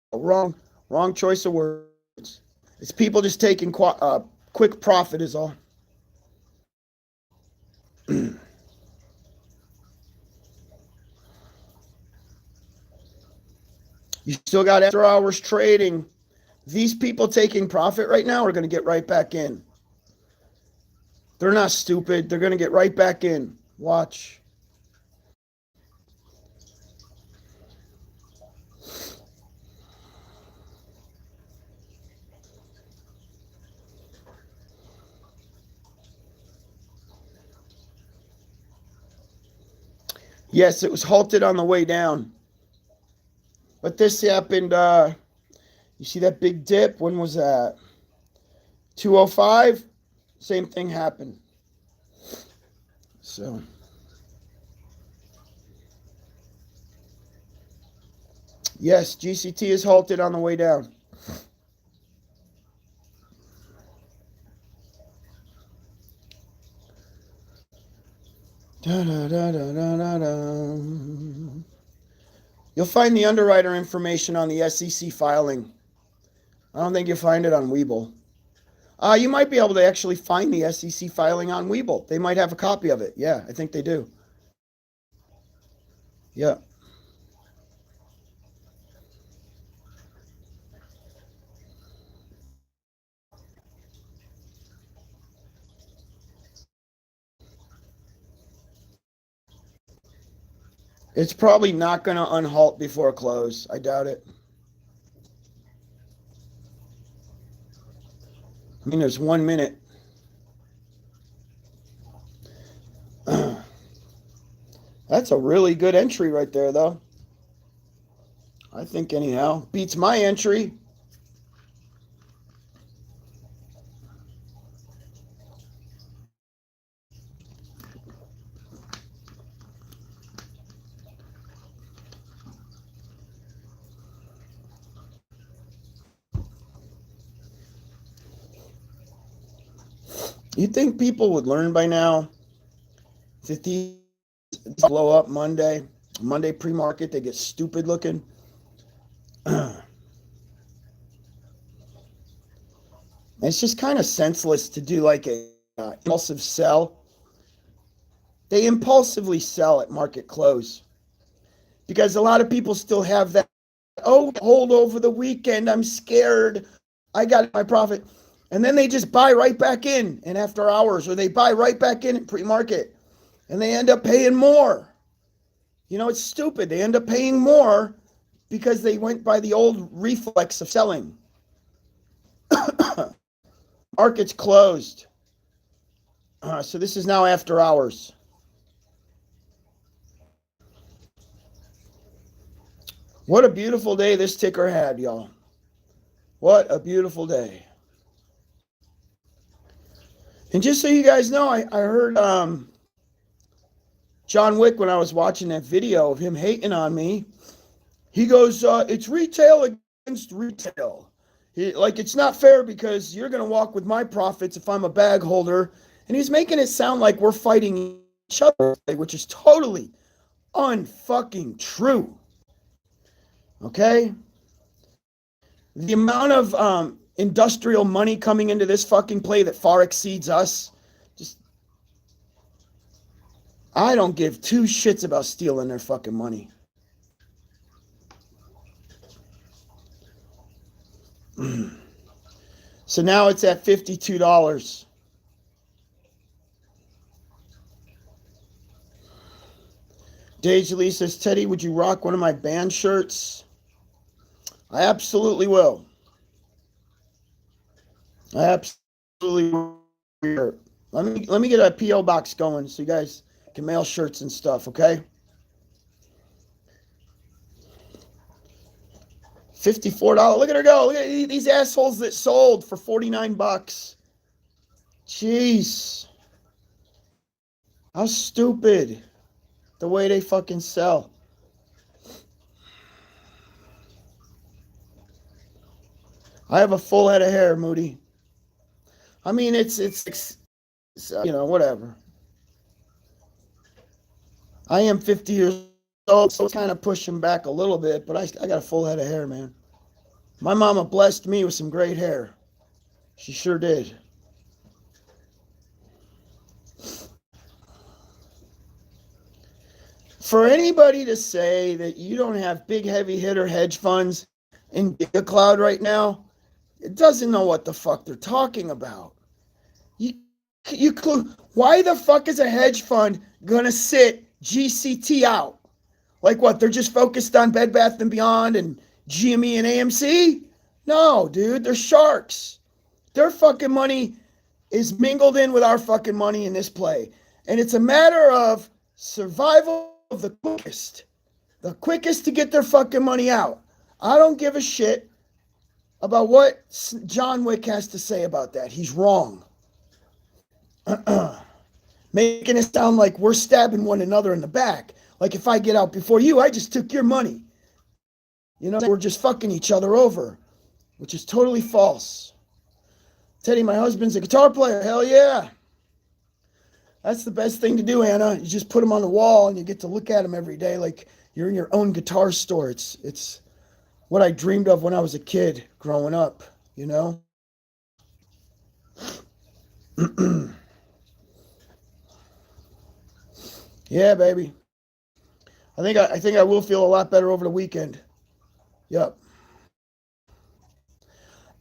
Wrong choice of words. It's people just taking quick profit is all. You still got after hours trading. These people taking profit right now are going to get right back in. They're not stupid. They're going to get right back in. Watch. Yes, it was halted on the way down. But this happened, you see that big dip? When was that? 205? Same thing happened. So, yes, GCT is halted on the way down. Da, da, da, da, da, da. You'll find the underwriter information on the SEC filing. I don't think you'll find it on Webull. You might be able to actually find the SEC filing on Webull. They might have a copy of it. Yeah, I think they do. Yeah. It's probably not going to unhalt before close. I doubt it. I mean, there's 1 minute. That's a really good entry right there, though. I think, anyhow. Beats my entry. You'd think people would learn by now that these blow up Monday pre-market, they get stupid looking. It's just kind of senseless to do like a impulsive sell. They impulsively sell at market close because a lot of people still have that, oh, hold over the weekend, I'm scared, I got my profit. And then they just buy right back in after hours, or they buy right back in pre-market, and they end up paying more. You know, it's stupid. They end up paying more because they went by the old reflex of selling. Market's closed. So this is now after hours. What a beautiful day this ticker had, y'all. What a beautiful day. And just so you guys know, I heard John Wick, when I was watching that video of him hating on me, he goes, it's retail against retail. It's not fair because you're going to walk with my profits if I'm a bag holder. And he's making it sound like we're fighting each other, which is totally unfucking true. Okay? The amount of industrial money coming into this fucking play that far exceeds us, I don't give two shits about stealing their fucking money. So now it's at $52. Dage Lee says, Teddy, would you rock one of my band shirts? I absolutely will. I absolutely will. Let me get a P.O. box going so you guys can mail shirts and stuff, okay? $54. Look at her go. Look at these assholes that sold for $49. Jeez. How stupid. The way they fucking sell. I have a full head of hair, Moody. I mean, it's whatever. I am 50 years old, so it's kind of pushing back a little bit, but I got a full head of hair, man. My mama blessed me with some great hair. She sure did. For anybody to say that you don't have big heavy hitter hedge funds in Giga Cloud right now, it doesn't know what the fuck they're talking about. Why the fuck is a hedge fund gonna sit GCT out? Like what? They're just focused on Bed Bath & Beyond and GME and AMC? No, dude, they're sharks. Their fucking money is mingled in with our fucking money in this play. And it's a matter of survival the quickest. The quickest to get their fucking money out. I don't give a shit about what John Wick has to say about that. He's wrong. Making it sound like we're stabbing one another in the back. Like if I get out before you, I just took your money. You know, we're just fucking each other over, which is totally false. Teddy, my husband's a guitar player. Hell yeah. That's the best thing to do, Anna. You just put him on the wall and you get to look at him every day like you're in your own guitar store. It's what I dreamed of when I was a kid growing up, you know? Yeah, baby. I think I will feel a lot better over the weekend. Yep.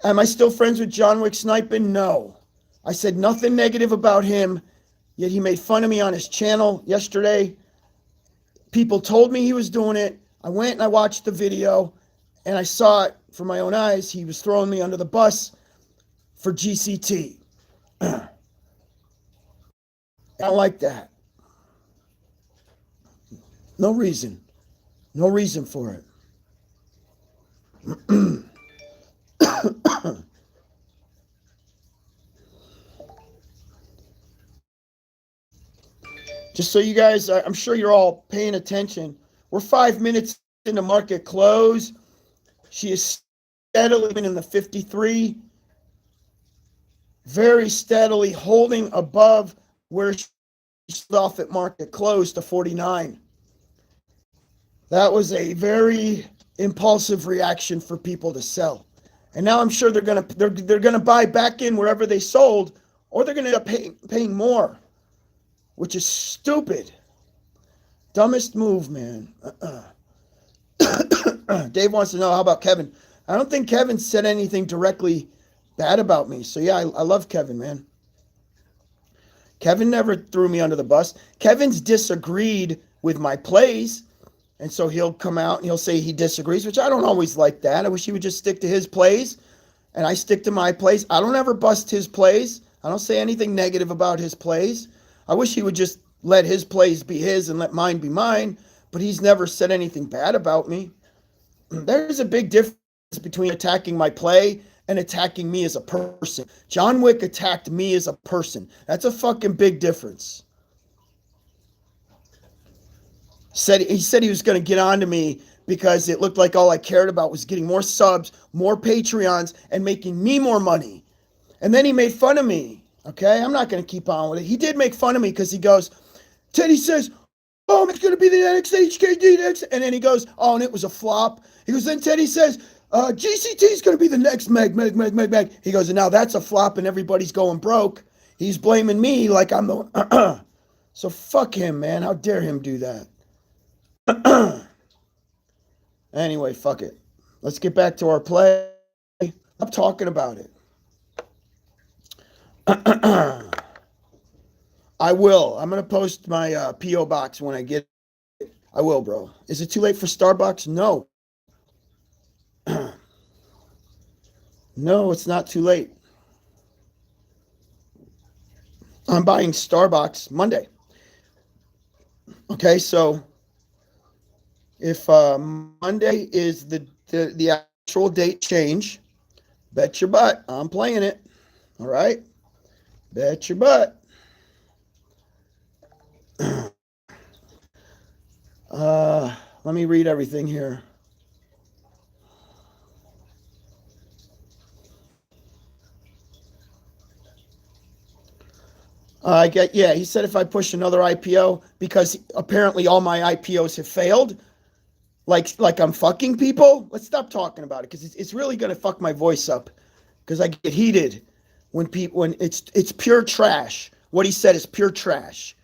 Am I still friends with John Wick Sniping? No. I said nothing negative about him, yet he made fun of me on his channel yesterday. People told me he was doing it. I went and I watched the video, and I saw it from my own eyes. He was throwing me under the bus for GCT. I don't like that. No reason. No reason for it. Just so you guys, I'm sure you're all paying attention. We're 5 minutes into market close. She is steadily been in the 53, very steadily holding above where she started off at market close to 49. That was a very impulsive reaction for people to sell. And now I'm sure they're gonna buy back in wherever they sold, or they're gonna end up paying more, which is stupid. Dumbest move, man. Dave wants to know, how about Kevin? I don't think Kevin said anything directly bad about me. So yeah, I love Kevin, man. Kevin never threw me under the bus. Kevin's disagreed with my plays. And so he'll come out and he'll say he disagrees, which I don't always like that. I wish he would just stick to his plays and I stick to my plays. I don't ever bust his plays. I don't say anything negative about his plays. I wish he would just let his plays be his and let mine be mine, but he's never said anything bad about me. There's a big difference between attacking my play and attacking me as a person. John Wick attacked me as a person. That's a fucking big difference. He said he was going to get on to me because it looked like all I cared about was getting more subs, more Patreons, and making me more money. And then he made fun of me. Okay, I'm not going to keep on with it. He did make fun of me because he goes, Teddy says, oh, it's going to be the next HKD next. And then he goes, oh, and it was a flop. He goes, then Teddy says, GCT is going to be the next Meg. He goes, and now that's a flop and everybody's going broke. He's blaming me like I'm the So fuck him, man. How dare him do that? Anyway, fuck it. Let's get back to our play. I'm talking about it. I will. I'm going to post my P.O. box when I get it. I will, bro. Is it too late for Starbox? No. No, it's not too late. I'm buying Starbox Monday. Okay, so if Monday is the actual date change, bet your butt I'm playing it. All right? Bet your butt. Let me read everything here. He said if I push another IPO, because apparently all my IPOs have failed, like I'm fucking people. Let's stop talking about it because it's really gonna fuck my voice up because I get heated when it's pure trash. What he said is pure trash.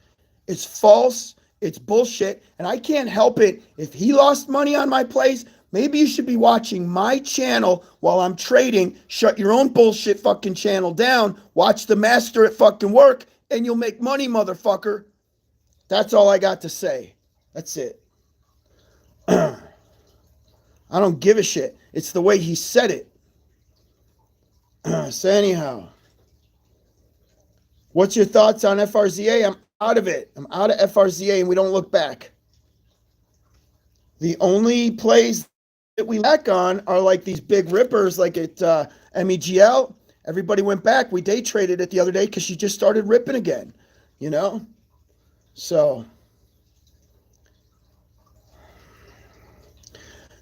It's false. It's bullshit. And I can't help it. If he lost money on my plays, maybe you should be watching my channel while I'm trading. Shut your own bullshit fucking channel down. Watch the master at fucking work and you'll make money, motherfucker. That's all I got to say. That's it. I don't give a shit. It's the way he said it. So anyhow, what's your thoughts on FRZA? I'm out of it. I'm out of FRZA and we don't look back. The only plays that we back on are like these big rippers, like at MEGL. Everybody went back. We day traded it the other day because she just started ripping again. You know, so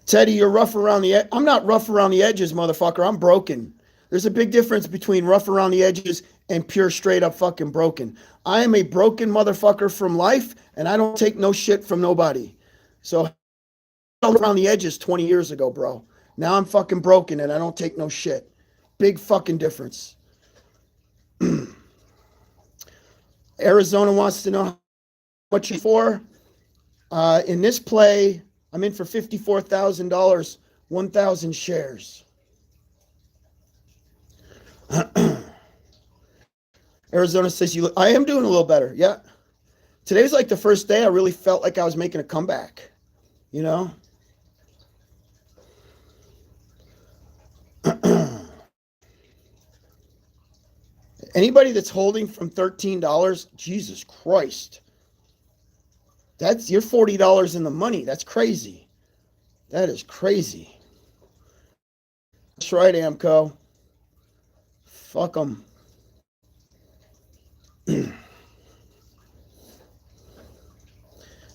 Teddy, you're rough around the edge. I'm not rough around the edges, motherfucker. I'm broken. There's a big difference between rough around the edges and pure straight up fucking broken. I am a broken motherfucker from life, and I don't take no shit from nobody. So around the edges 20 years ago, bro. Now I'm fucking broken and I don't take no shit. Big fucking difference. Arizona wants to know what you for. In this play, I'm in for $54,000, 1,000 shares. Arizona says you. I am doing a little better. Yeah. Today's like the first day I really felt like I was making a comeback. You know. Anybody that's holding from $13, Jesus Christ. That's you're $40 in the money. That's crazy. That is crazy. That's right, Amco. Fuck them.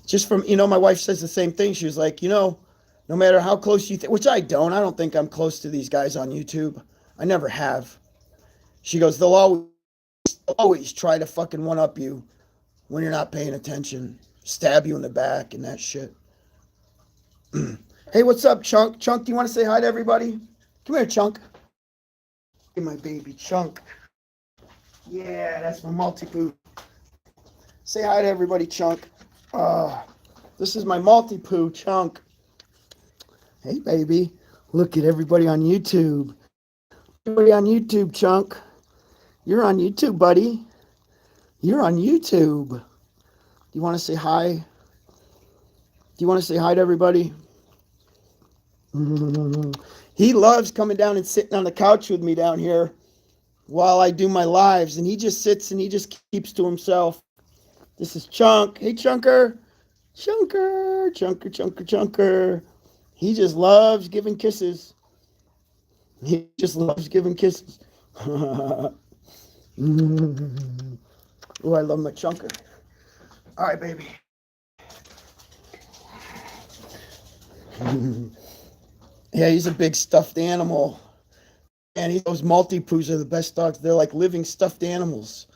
Just from, my wife says the same thing. She was like, no matter how close you think, which I don't think I'm close to these guys on YouTube. I never have. She goes, they'll always try to fucking one up you when you're not paying attention, stab you in the back and that shit. Hey, what's up, Chunk? Chunk, do you want to say hi to everybody? Come here, Chunk. Hey, my baby, Chunk. Yeah, that's my multi-poo. Say hi to everybody, Chunk. This is my multi-poo, Chunk. Hey, baby. Look at everybody on YouTube. Everybody on YouTube, Chunk. You're on YouTube, buddy. You're on YouTube. Do you want to say hi? Do you want to say hi to everybody? He loves coming down and sitting on the couch with me down here while I do my lives. And he just sits and he just keeps to himself. This is Chunk. Hey, Chunker. Chunker. Chunker, Chunker, Chunker. He just loves giving kisses. He just loves giving kisses. Oh, I love my Chunker. All right, baby. Yeah, he's a big stuffed animal. And those multi-poos are the best dogs. They're like living stuffed animals.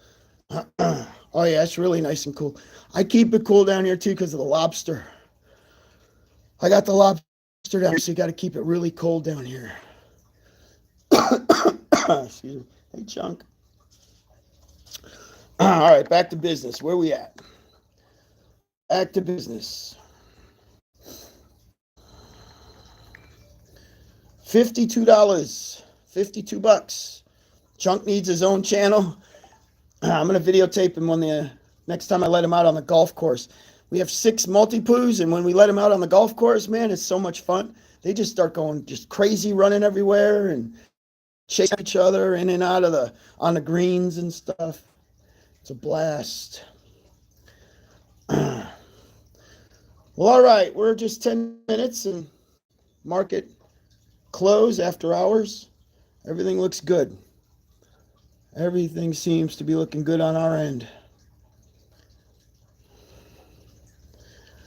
Oh, yeah, it's really nice and cool. I keep it cool down here, too, because of the lobster. I got the lobster down here, so you got to keep it really cold down here. Excuse me. Hey, Chunk. All right, back to business. Where we at? Back to business. $52. $52. Chunk needs his own channel. I'm going to videotape him next time I let him out on the golf course. We have 6 multi-poos, and when we let him out on the golf course, man, it's so much fun. They just start going just crazy, running everywhere and chasing each other in and out on the greens and stuff. It's a blast. Well, all right, we're just 10 minutes and market close after hours. Everything looks good. Everything seems to be looking good on our end.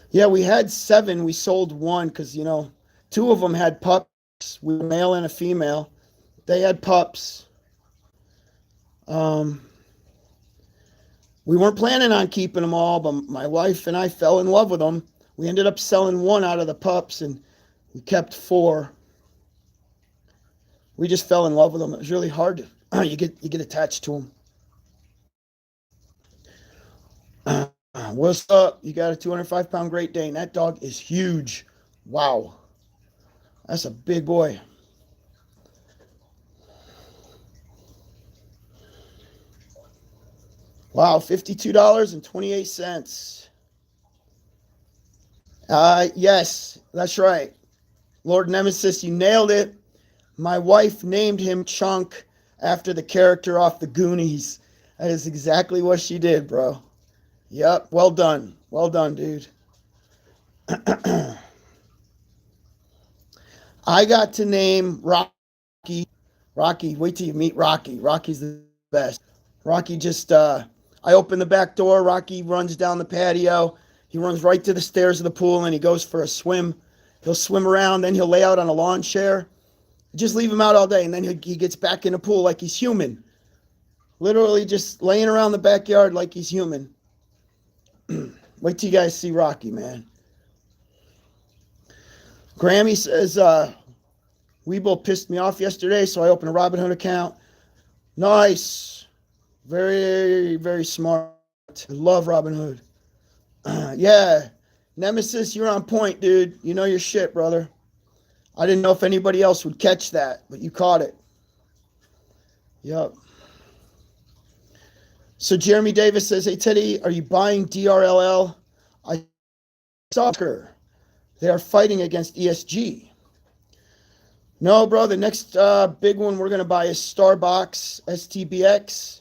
Yeah, we had 7. We sold 1 because, 2 of them had pups. We were a male and a female. They had pups. We weren't planning on keeping them all, but my wife and I fell in love with them. We ended up selling 1 out of the pups, and we kept 4. We just fell in love with them. It was really hard to you get attached to them. What's up? You got a 205-pound Great Dane. That dog is huge. Wow. That's a big boy. Wow, $52.28. Yes, that's right. Lord Nemesis, you nailed it. My wife named him Chunk after the character off the Goonies. That is exactly what she did, bro. Yep, well done. Well done, dude. I got to name Rocky. Rocky, wait till you meet Rocky. Rocky's the best. Rocky just, I open the back door. Rocky runs down the patio. He runs right to the stairs of the pool and he goes for a swim. He'll swim around, then he'll lay out on a lawn chair. Just leave him out all day, and then he gets back in the pool like he's human. Literally just laying around the backyard like he's human. Wait till you guys see Rocky, man. Grammy says, Weeble pissed me off yesterday, so I opened a Robinhood account. Nice. Very, very smart. I love Robinhood. Yeah. Nemesis, you're on point, dude. You know your shit, brother. I didn't know if anybody else would catch that, but you caught it. Yep. So Jeremy Davis says, hey, Teddy, are you buying DRLL? I soccer. They are fighting against ESG. No, bro, the next big one we're going to buy is Starbox STBX.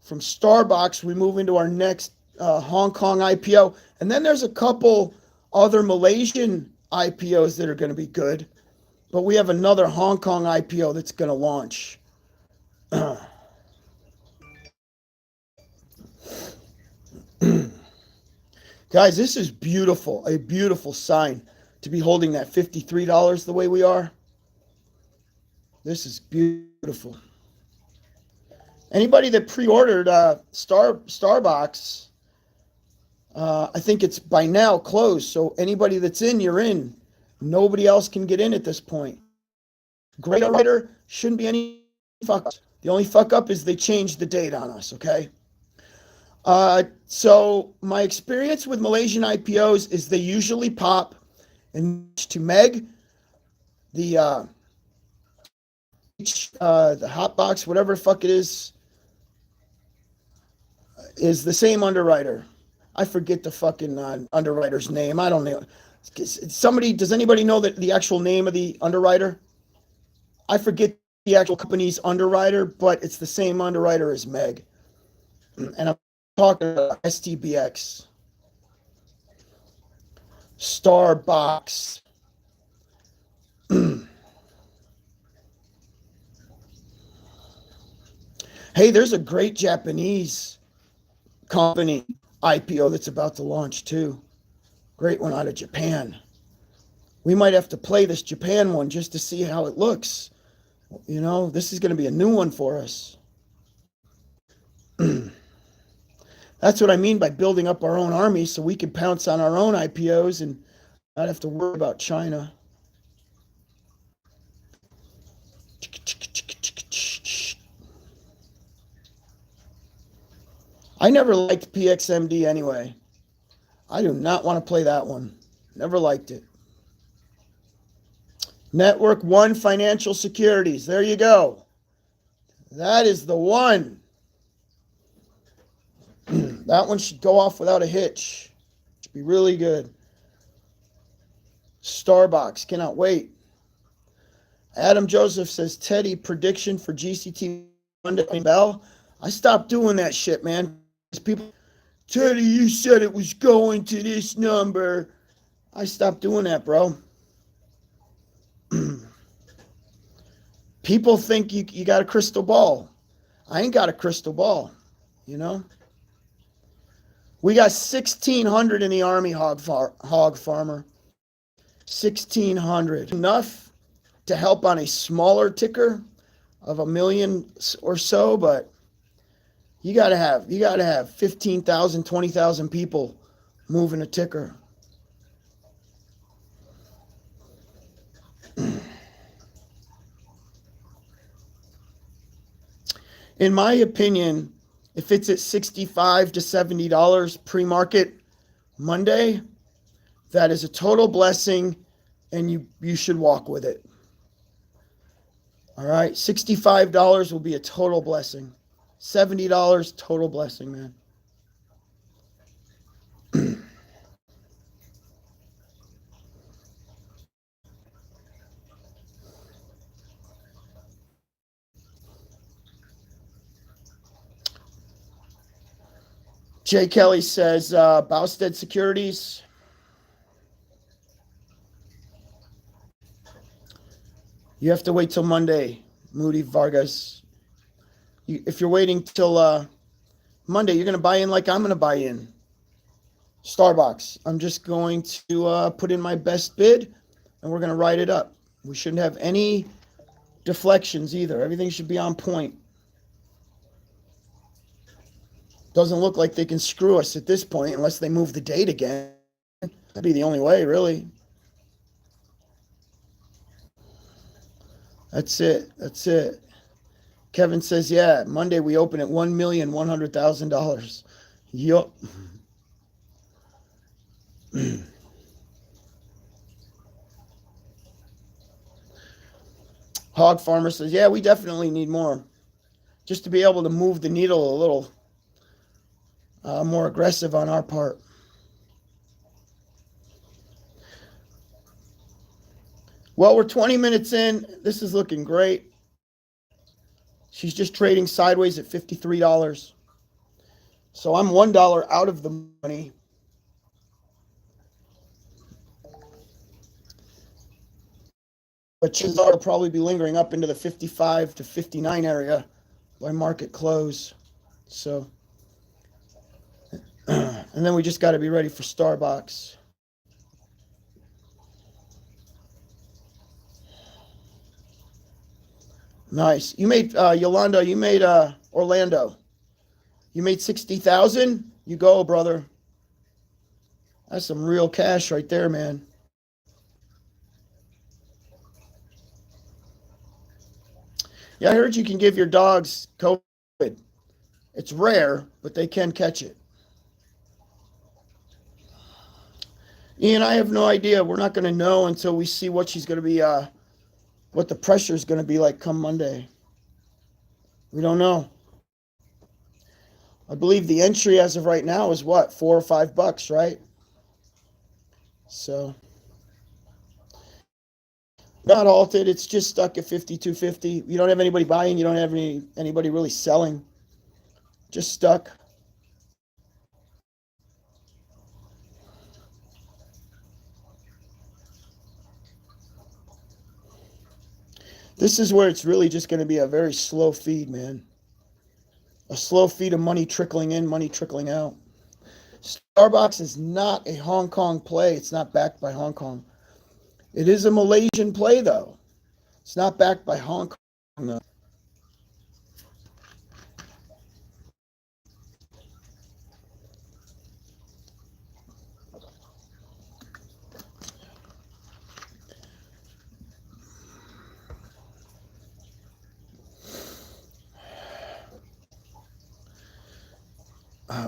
From Starbox, we move into our next Hong Kong IPO. And then there's a couple other Malaysian IPOs that are going to be good. But we have another Hong Kong IPO that's going to launch. Guys, this is beautiful. A beautiful sign to be holding that $53 the way we are. This is beautiful. Anybody that pre-ordered Starbox, I think it's by now closed. So anybody that's in, you're in. Nobody else can get in at this point. Great writer, shouldn't be any fuck up. The only fuck up is they changed the date on us, okay? So my experience with Malaysian IPOs is they usually pop and to Meg, the hot box, whatever the fuck it is the same underwriter. I forget the fucking underwriter's name. I don't know. Somebody, does anybody know the actual name of the underwriter? I forget the actual company's underwriter, but it's the same underwriter as Meg. And I'm talking about STBX. Starbox. Hey, there's a great Japanese company IPO that's about to launch too. Great one out of Japan. We might have to play this Japan one just to see how it looks. You know, this is going to be a new one for us. That's what I mean by building up our own army so we can pounce on our own IPOs and not have to worry about China. I never liked PXMD anyway. I do not want to play that one. Never liked it. Network One Financial Securities. There you go. That is the one. That one should go off without a hitch. Should be really good. Starbox. Cannot wait. Adam Joseph says, Teddy, prediction for GCT Monday Bell. I stopped doing that shit, man. People, Teddy, you said it was going to this number. I stopped doing that, bro. People think you got a crystal ball. I ain't got a crystal ball, you know? We got 1,600 in the Army hog farmer. 1,600. Enough to help on a smaller ticker of 1 million or so, but you gotta have 15,000, 20,000 people moving a ticker. In my opinion, if it's at $65 to $70 pre-market Monday, that is a total blessing, and you should walk with it. All right, $65 will be a total blessing. $70 total blessing, man. Jay Kelly says, Bowstead Securities. You have to wait till Monday, Moody Vargas. If you're waiting till Monday, you're going to buy in like I'm going to buy in. Starbox. I'm just going to put in my best bid, and we're going to ride it up. We shouldn't have any deflections either. Everything should be on point. Doesn't look like they can screw us at this point unless they move the date again. That'd be the only way, really. That's it. That's it. Kevin says, yeah, Monday we open at $1,100,000. Yup. Hog Farmer says, yeah, we definitely need more. Just to be able to move the needle a little more aggressive on our part. Well, we're 20 minutes in. This is looking great. She's just trading sideways at $53. So I'm $1 out of the money. But chances are it'll probably be lingering up into the 55 to 59 area by market close. So, and then we just got to be ready for Starbox. Nice. You made Yolanda. You made Orlando. You made 60,000. You go, brother. That's some real cash right there, man. Yeah, I heard you can give your dogs COVID. It's rare, but they can catch it. Ian, I have no idea. We're not going to know until we see what she's going to be, what the pressure is going to be like come Monday. We don't know. I believe the entry as of right now is what, $4 or $5, right? So not halted. It's just stuck at 52.50. You don't have anybody buying. You don't have anybody really selling. Just stuck. This is where it's really just going to be a very slow feed, man. A slow feed of money trickling in, money trickling out. Starbucks is not a Hong Kong play. It's not backed by Hong Kong. It is a Malaysian play, though. It's not backed by Hong Kong, though.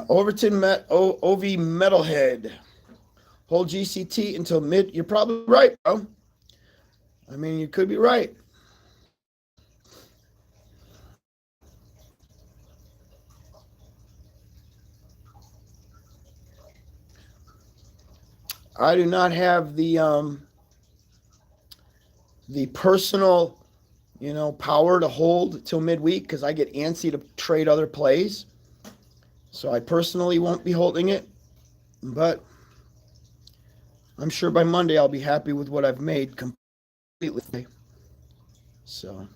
Overton OV Metalhead. Hold GCT until mid. You're probably right, bro. I mean, you could be right. I do not have the personal, power to hold till midweek because I get antsy to trade other plays. So I personally won't be holding it, but I'm sure by Monday I'll be happy with what I've made completely. So,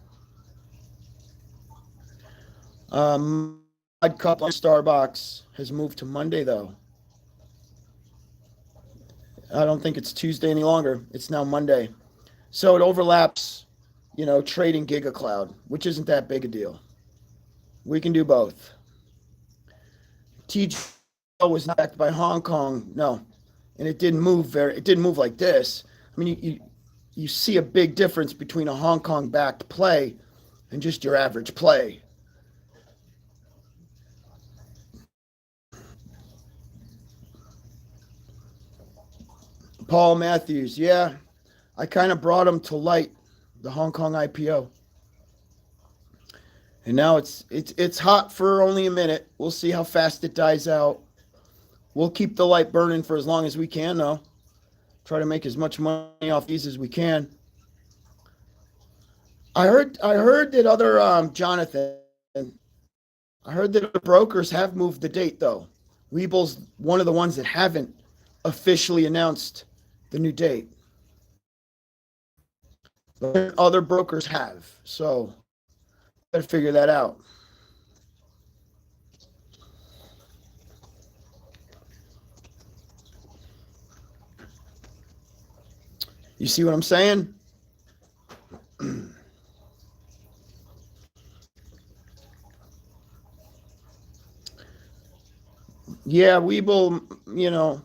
Odd Cup on Starbox has moved to Monday though. I don't think it's Tuesday any longer. It's now Monday. So it overlaps, trading Giga Cloud, which isn't that big a deal. We can do both. TGO was not backed by Hong Kong, no, and it didn't move like this. I mean, you see a big difference between a Hong Kong backed play and just your average play. Paul Matthews, yeah, I kind of brought him to light, the Hong Kong IPO. And now it's hot for only a minute. We'll see how fast it dies out. We'll keep the light burning for as long as we can, though. Try to make as much money off these as we can. I heard that other Jonathan. I heard that the brokers have moved the date, though. Weeble's one of the ones that haven't officially announced the new date. but other brokers have. So got to figure that out. You see what I'm saying? Yeah, Weeble,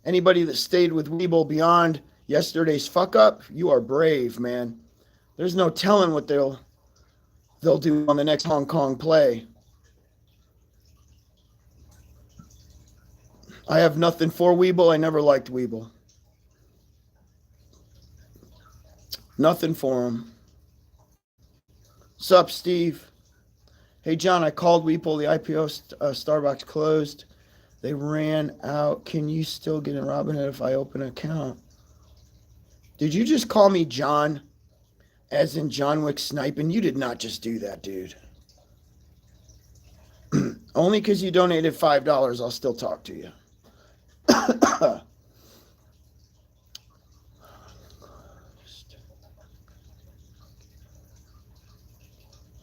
anybody that stayed with Weeble beyond yesterday's fuck up, you are brave, man. There's no telling what they'll do on the next Hong Kong play. I have nothing for Weeble. I never liked Weeble. Nothing for him. Sup, Steve? Hey, John, I called Weeple. The IPO Starbox closed. They ran out. Can you still get in Robinhood if I open an account? Did you just call me John? As in John Wick sniping? You did not just do that, dude. Only because you donated $5, I'll still talk to you.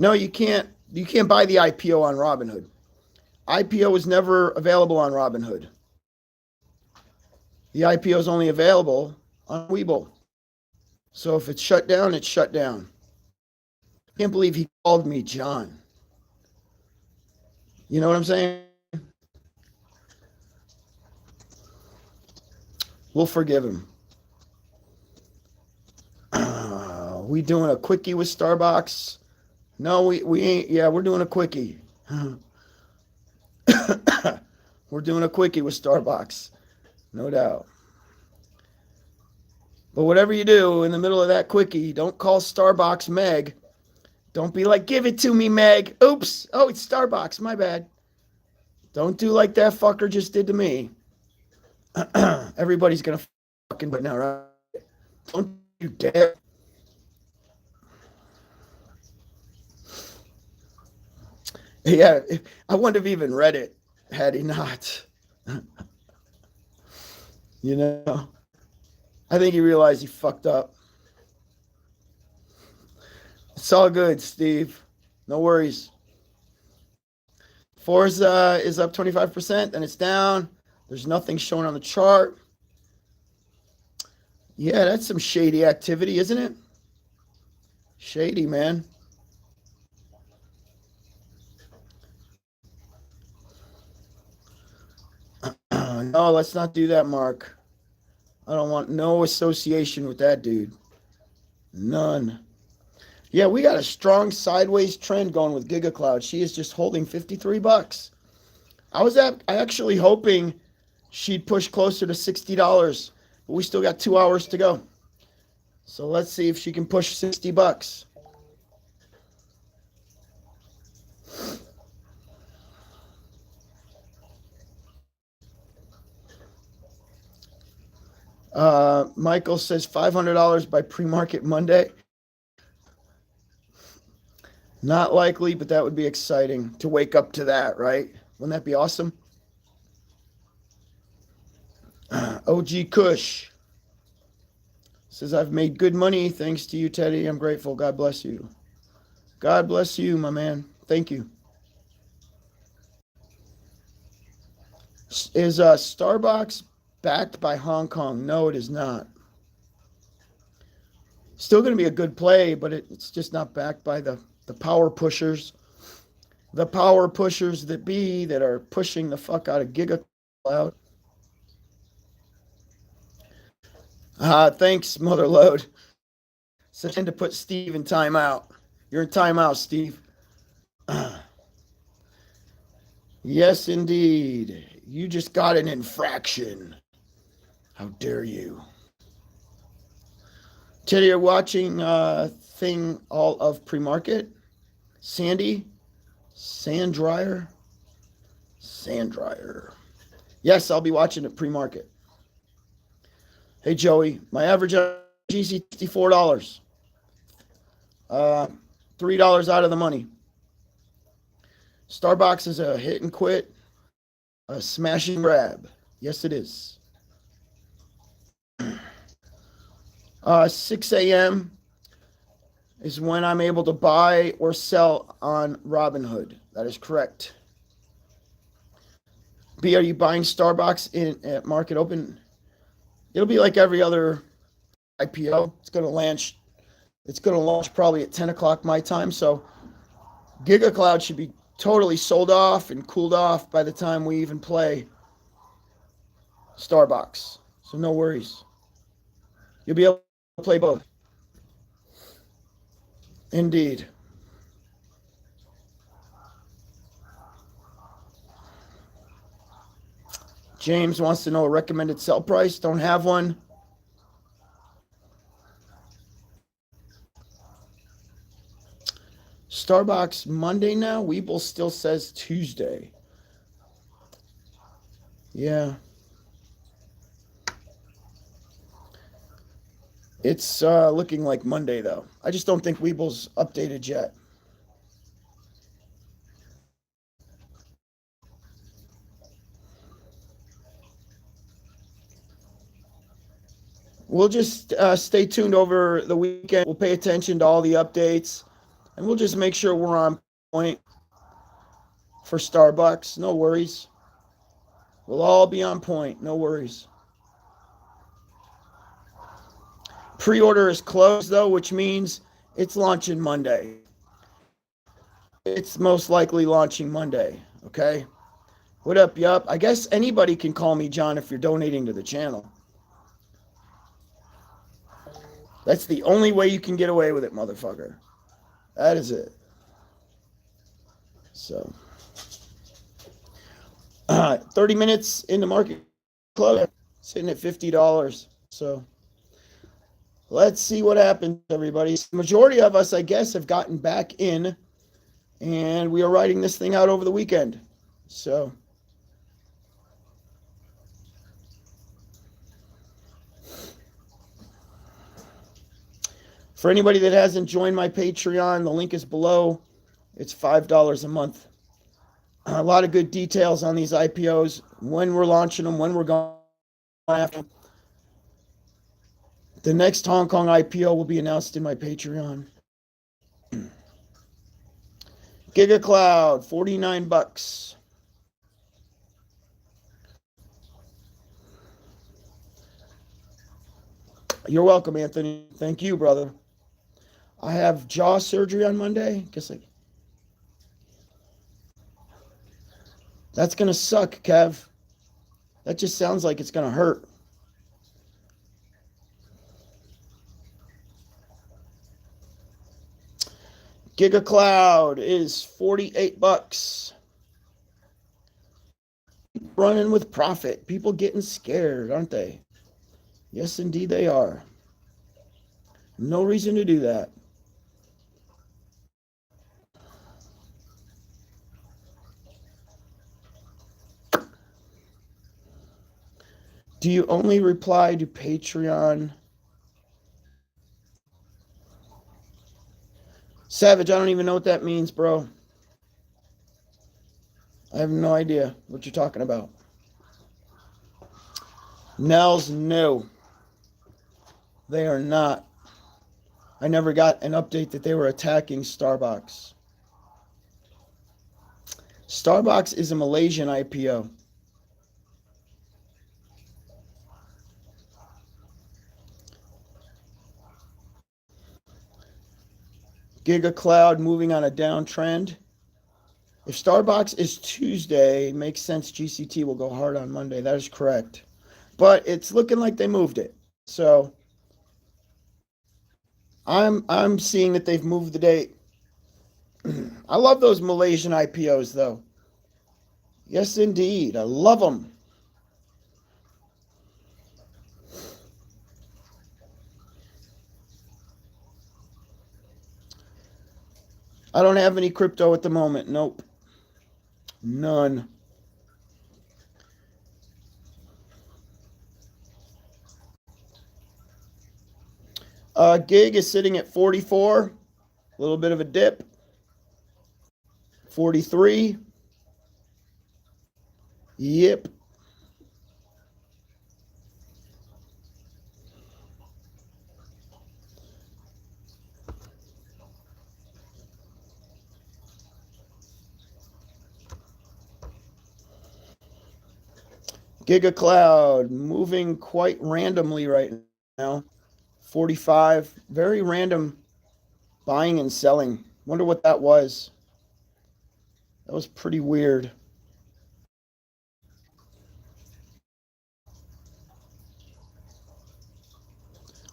No, you can't. You can't buy the IPO on Robinhood. IPO was never available on Robinhood. The IPO is only available on Weeble. So if it's shut down, it's shut down. I can't believe he called me John. You know what I'm saying? We'll forgive him. We doing a quickie with Starbox? No, we ain't. Yeah, we're doing a quickie. We're doing a quickie with Starbox. No doubt. But whatever you do in the middle of that quickie, don't call Starbox Meg. Don't be like, give it to me, Meg. Oops. Oh, it's Starbox. My bad. Don't do like that fucker just did to me. Everybody's going to fucking but now, right? Don't you dare. Yeah, I wouldn't have even read it had he not. You know, I think he realized he fucked up. It's all good, Steve. No worries. Forza is up 25%, then it's down. There's nothing showing on the chart. Yeah, that's some shady activity, isn't it? Shady, man. No, let's not do that, Mark. I don't want no association with that dude. None. Yeah, we got a strong sideways trend going with Giga Cloud. She is just holding $53. I actually hoping she'd push closer to $60, but we still got 2 hours to go. So let's see if she can push $60. Michael says $500 by pre-market Monday. Not likely, but that would be exciting to wake up to that, right? Wouldn't that be awesome? OG Kush says, I've made good money thanks to you, Teddy. I'm grateful. God bless you. God bless you, my man. Thank you. Is Starbucks backed by Hong Kong? No, it is not. Still going to be a good play, but it's just not backed by the power pushers. The power pushers that are pushing the fuck out of Giga Cloud. Thanks, Motherload. So tend to put Steve in timeout. You're in timeout, Steve. Yes, indeed. You just got an infraction. How dare you? Teddy, you're watching thing all of pre-market. Sandy? Sand dryer? Yes, I'll be watching it pre-market. Hey, Joey, my average GC $64. $3 out of the money. Starbucks is a hit and quit, a smash and grab. Yes, it is. 6 a.m. is when I'm able to buy or sell on Robinhood. That is correct. B, are you buying Starbucks in at market open? It'll be like every other IPO. It's going to launch. It's going to launch probably at 10 o'clock my time. So Giga Cloud should be totally sold off and cooled off by the time we even play Starbucks. So no worries. You'll be able to play both. Indeed. James wants to know a recommended sell price. Don't have one. Starbucks Monday now. Weeble still says Tuesday. Yeah. It's looking like Monday, though. I just don't think Weeble's updated yet. We'll just stay tuned over the weekend. We'll pay attention to all the updates, and we'll just make sure we're on point for Starbucks. No worries. We'll all be on point. No worries. Pre-order is closed, though, which means it's launching Monday. It's most likely launching Monday, okay? What up, yup? I guess anybody can call me John if you're donating to the channel. That's the only way you can get away with it, motherfucker. That is it. So, 30 minutes in the market club, sitting at $50. So, let's see what happens, everybody. The majority of us, I guess, have gotten back in, and we are writing this thing out over the weekend. So, for anybody that hasn't joined my Patreon, the link is below. It's $5 a month. A lot of good details on these IPOs, when we're launching them, when we're going after them. The next Hong Kong IPO will be announced in my Patreon. Giga Cloud, $49. You're welcome, Anthony. Thank you, brother. I have jaw surgery on Monday. That's gonna suck, Kev. That just sounds like it's gonna hurt. Giga Cloud is $48. Running with profit. People getting scared, aren't they? Yes, indeed they are. No reason to do that. Do you only reply to Patreon? Savage, I don't even know what that means, bro. I have no idea what you're talking about. Nels, no. They are not. I never got an update that they were attacking Starbucks. Starbucks is a Malaysian IPO. Giga Cloud moving on a downtrend. If Starbucks is Tuesday, it makes sense GCT will go hard on Monday. That is correct. But it's looking like they moved it. So I'm seeing that they've moved the date. I love those Malaysian IPOs though. Yes, indeed. I love them. I don't have any crypto at the moment. Nope. None. Gig is sitting at 44. A little bit of a dip. 43. Yep. Giga Cloud moving quite randomly right now. 45. Very random buying and selling. Wonder what that was. That was pretty weird.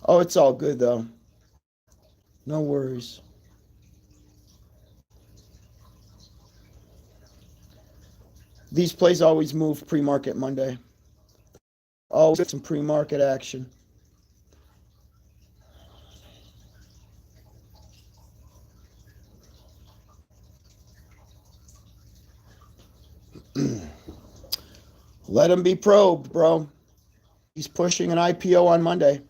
Oh, it's all good though. No worries. These plays always move pre-market Monday. Always get some pre-market action. Let him be probed, bro. He's pushing an IPO on Monday.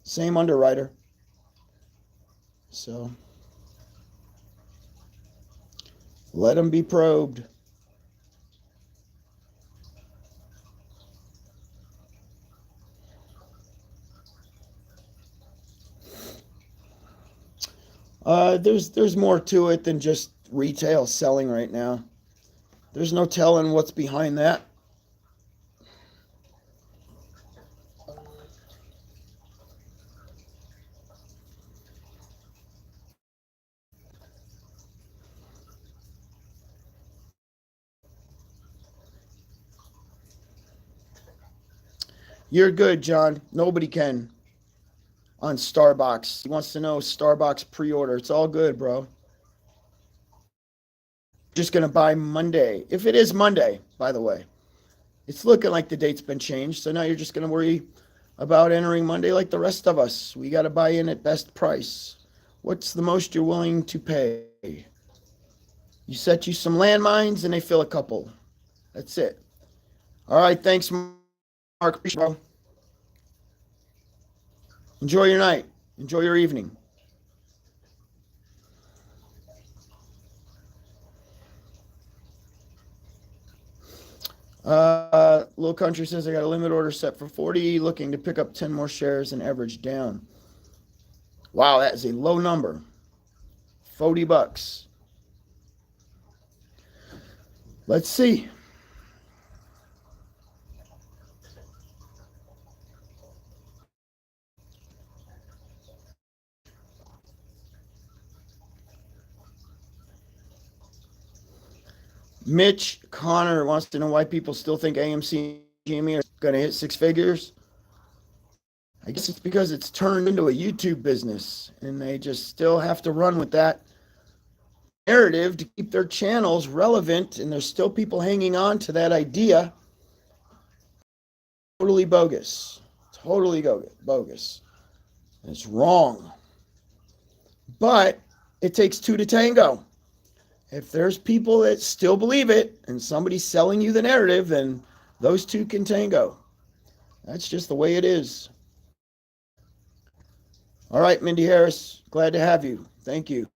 Same underwriter. So let him be probed. There's more to it than just retail selling right now. There's no telling what's behind that. You're good, John. Nobody can on Starbox. He wants to know Starbox pre-order. It's all good, bro. Just gonna buy Monday. If it is Monday, by the way. It's looking like the date's been changed. So now you're just gonna worry about entering Monday like the rest of us. We gotta buy in at best price. What's the most you're willing to pay? You set you some landmines and they fill a couple. That's it. All right, thanks, Mark. Bro. Enjoy your night. Enjoy your evening. Little Country says I got a limit order set for 40, looking to pick up 10 more shares and average down. Wow, that is a low number. 40 bucks. Let's see. Mitch Connor wants to know why people still think AMC and GME are going to hit six figures. I guess it's because it's turned into a YouTube business and they just still have to run with that narrative to keep their channels relevant, and there's still people hanging on to that idea. Totally bogus. Totally bogus. It's wrong. But it takes two to tango. If there's people that still believe it and somebody's selling you the narrative, then those two can tango. That's just the way it is. All right, Mindy Harris, glad to have you. Thank you.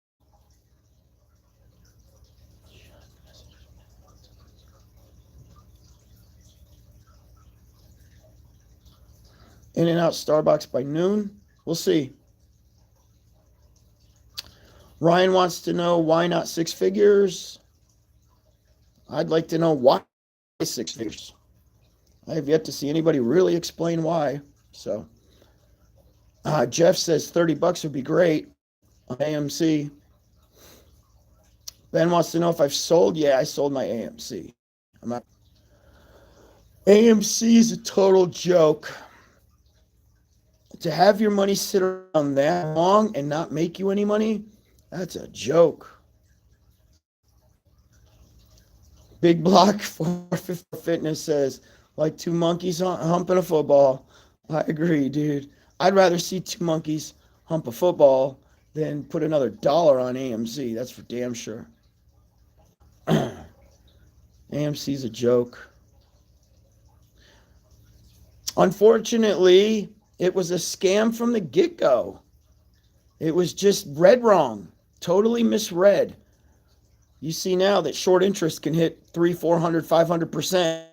In and out Starbucks by noon. We'll see. Ryan wants to know why not six figures. I'd like to know why six figures. I have yet to see anybody really explain why. So, Jeff says 30 bucks would be great on AMC. Ben wants to know if I've sold. Yeah, I sold my AMC. I'm not. AMC is a total joke. To have your money sit around that long and not make you any money, that's a joke. Big Block 450 Fitness says, like two monkeys humping a football. I agree, dude. I'd rather see two monkeys hump a football than put another dollar on AMC. That's for damn sure. AMC's a joke. Unfortunately, it was a scam from the get-go. It was just read wrong, totally misread. You see now that short interest can hit 300, 400, 500%.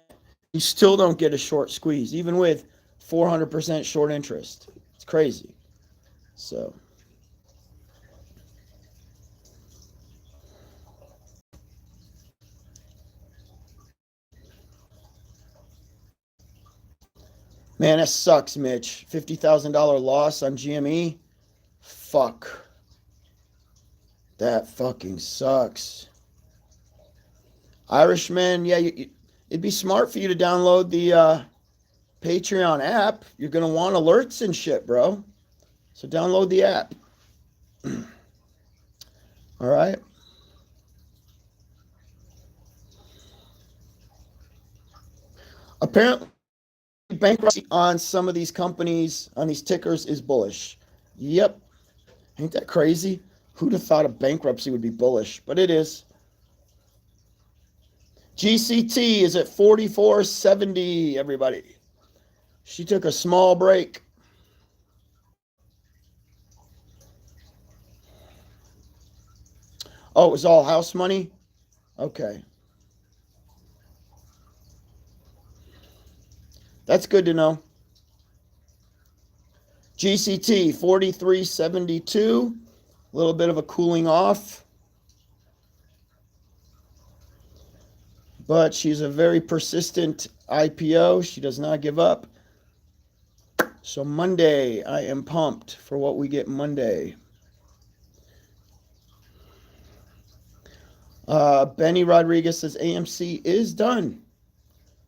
You still don't get a short squeeze, even with 400% short interest. It's crazy. So, Man, that sucks, Mitch. $50,000 loss on GME. Fuck. That fucking sucks. Irishman, yeah, it'd be smart for you to download the Patreon app. You're going to want alerts and shit, bro. So download the app. All right. Apparently, bankruptcy on some of these companies, on these tickers, is bullish. Yep. Ain't that crazy? Who'd have thought a bankruptcy would be bullish? But it is. GCT is at 44.70, everybody. She took a small break. Oh, it was all house money? Okay. That's good to know. GCT 43.72. A little bit of a cooling off. But she's a very persistent IPO. She does not give up. So Monday, I am pumped for what we get Monday. Benny Rodriguez says AMC is done.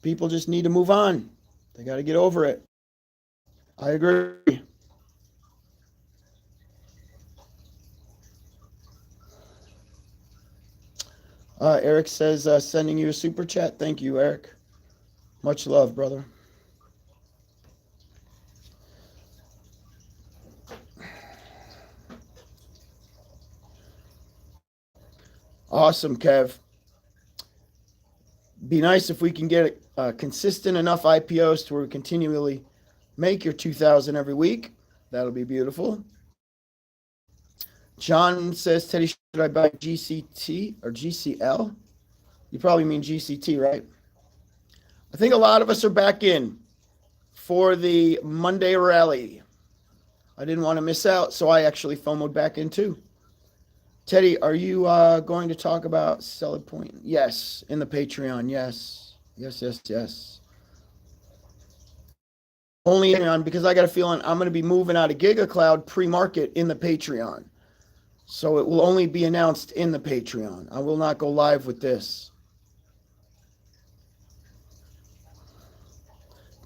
People just need to move on. They got to get over it. I agree. Eric says sending you a super chat. Thank you, Eric. Much love, brother. Awesome, Kev. Be nice if we can get consistent enough IPOs to where we continually make your 2,000 every week. That'll be beautiful. John says, Teddy, should I buy GCT or GCL? You probably mean GCT, right? I think a lot of us are back in for the Monday rally. I didn't want to miss out, so I actually FOMO'd back in too. Teddy, are you going to talk about Selling Point? Yes, in the Patreon. Yes. Only Patreon because I got a feeling I'm going to be moving out of Giga Cloud pre-market in the Patreon. So it will only be announced in the Patreon. I will not go live with this.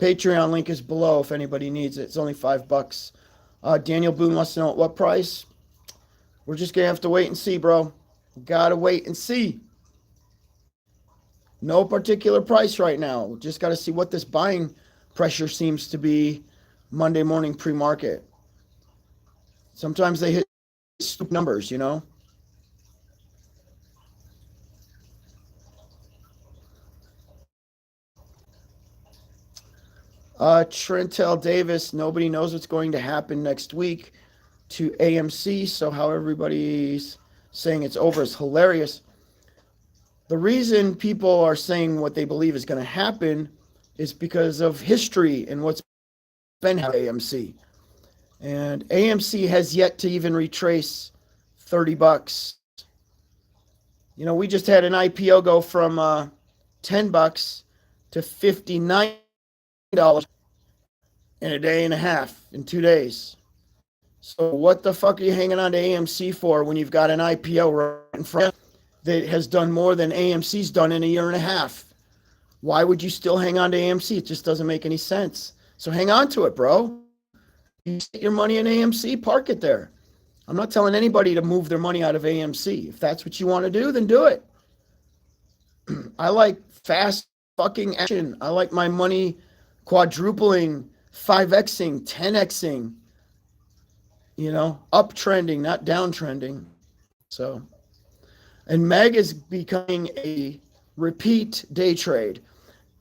Patreon link is below if anybody needs it. It's only $5. Daniel Boone wants to know at what price. We're just going to have to wait and see, bro. Gotta wait and see. No particular price right now. Just got to see what this buying pressure seems to be Monday morning pre-market. Sometimes they hit stupid numbers, you know. Trentel Davis, nobody knows what's going to happen next week to AMC, so how everybody's saying it's over is hilarious. The reason people are saying what they believe is going to happen is because of history and what's been happening at AMC. And AMC has yet to even retrace $30. You know, we just had an IPO go from $10 to $59 in a day and a half, in 2 days. So what the fuck are you hanging on to AMC for when you've got an IPO right in front that has done more than AMC's done in a year and a half? Why would you still hang on to AMC? It just doesn't make any sense. So hang on to it, bro. You get your money in AMC, park it there. I'm not telling anybody to move their money out of AMC. If that's what you want to do, then do it. I like fast fucking action. I like my money quadrupling, 5xing, 10xing, you know, uptrending, not downtrending. So, and Meg is becoming a repeat day trade.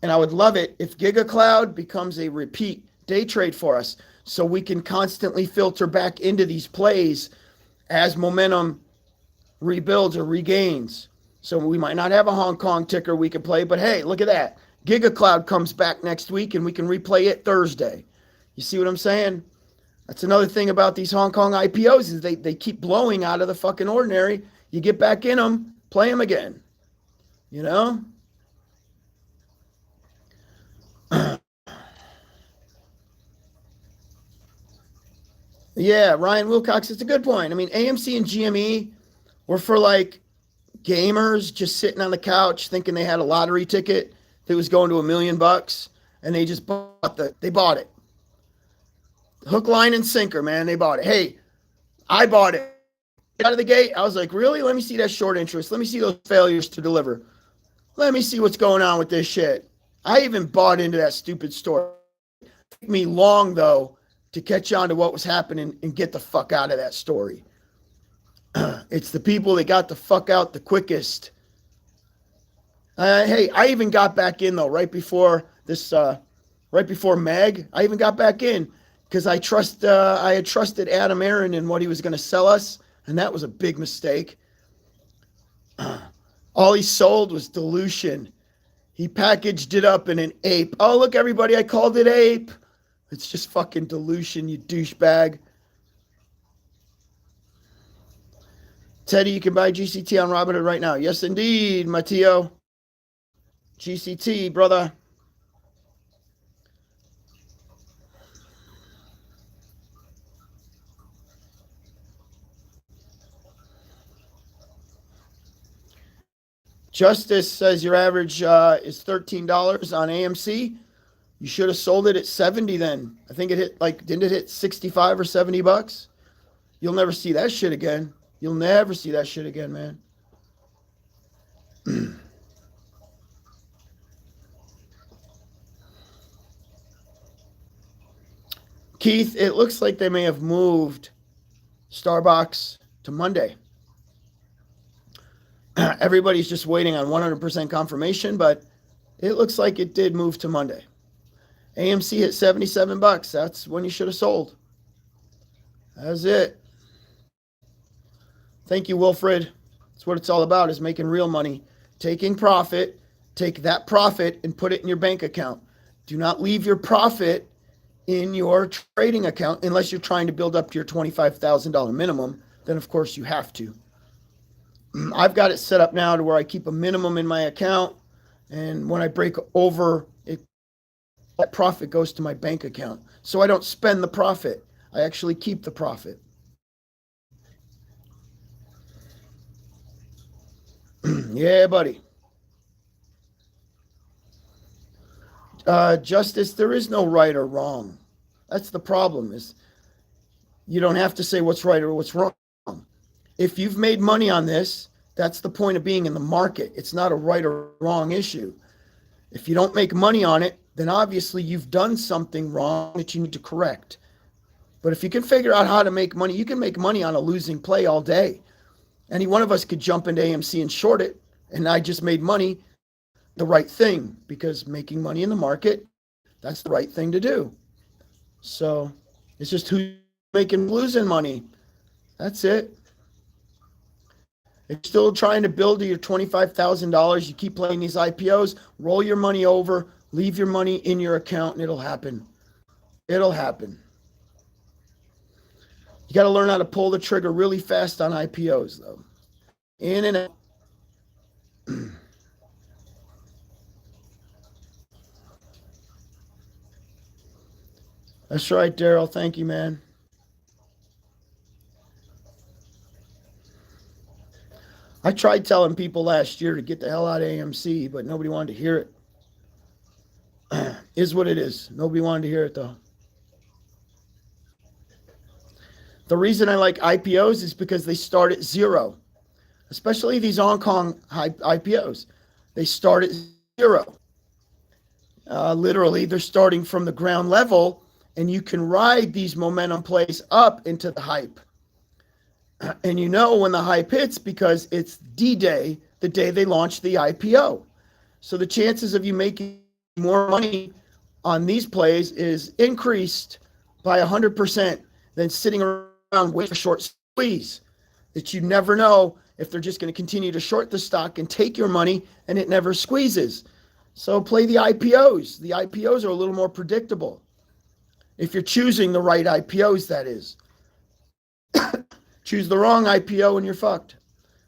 And I would love it if Giga Cloud becomes a repeat day trade for us so we can constantly filter back into these plays as momentum rebuilds or regains. So we might not have a Hong Kong ticker we can play, but hey, look at that. Giga Cloud comes back next week and we can replay it Thursday. You see what I'm saying? That's another thing about these Hong Kong IPOs is they keep blowing out of the fucking ordinary. You get back in them, play them again. You know? Yeah, Ryan Wilcox, it's a good point. I mean, AMC and GME were for like gamers just sitting on the couch thinking they had a lottery ticket that was going to $1 million, and they just bought it. Hook, line, and sinker, man. They bought it. Hey, I bought it. Out of the gate, I was like, really? Let me see that short interest. Let me see those failures to deliver. Let me see what's going on with this shit. I even bought into that stupid story. It took me long, though, to catch on to what was happening and get the fuck out of that story. It's the people that got the fuck out the quickest. Hey, I even got back in, though, right before Mag. I even got back in because I had trusted Adam Aaron in what he was going to sell us, and that was a big mistake. All he sold was dilution. He packaged it up in an ape. Oh, look, everybody, I called it ape. It's just fucking dilution, you douchebag. Teddy, you can buy GCT on Robinhood right now. Yes, indeed, Matteo. GCT, brother. Justice says your average is $13 on AMC. You should have sold it at 70 then. I think it hit didn't it hit 65 or $70? You'll never see that shit again. You'll never see that shit again, man. Keith, it looks like they may have moved Starbox to Monday. Everybody's just waiting on 100% confirmation, but it looks like it did move to Monday. AMC hit $77. That's when you should have sold. That's it. Thank you, Wilfred. That's what it's all about, is making real money. Taking profit, take that profit and put it in your bank account. Do not leave your profit in your trading account unless you're trying to build up to your $25,000 minimum. Then, of course, you have to. I've got it set up now to where I keep a minimum in my account, and when I break over it, that profit goes to my bank account. So I don't spend the profit. I actually keep the profit. Yeah, buddy. Justice, there is no right or wrong. That's the problem, is you don't have to say what's right or what's wrong. If you've made money on this, that's the point of being in the market. It's not a right or wrong issue. If you don't make money on it, then obviously you've done something wrong that you need to correct. But if you can figure out how to make money, you can make money on a losing play all day. Any one of us could jump into AMC and short it, and I just made money the right thing, because making money in the market, that's the right thing to do. So it's just who's making losing money. That's it. If you're still trying to build to your $25,000, you keep playing these IPOs, roll your money over, leave your money in your account, and it'll happen. It'll happen. You got to learn how to pull the trigger really fast on IPOs, though. In and out. That's right, Daryl. Thank you, man. I tried telling people last year to get the hell out of AMC, but nobody wanted to hear it. Is what it is. Nobody wanted to hear it, though. The reason I like IPOs is because they start at zero, especially these Hong Kong IPOs. They start at zero. Literally, they're starting from the ground level, and you can ride these momentum plays up into the hype. And you know when the hype hits because it's D-Day, the day they launch the IPO. So the chances of you making more money on these plays is increased by 100% than sitting around waiting for short squeeze, that you never know if they're just going to continue to short the stock and take your money and it never squeezes. So play the IPOs. The IPOs are a little more predictable. If you're choosing the right IPOs, that is. Choose the wrong IPO and you're fucked,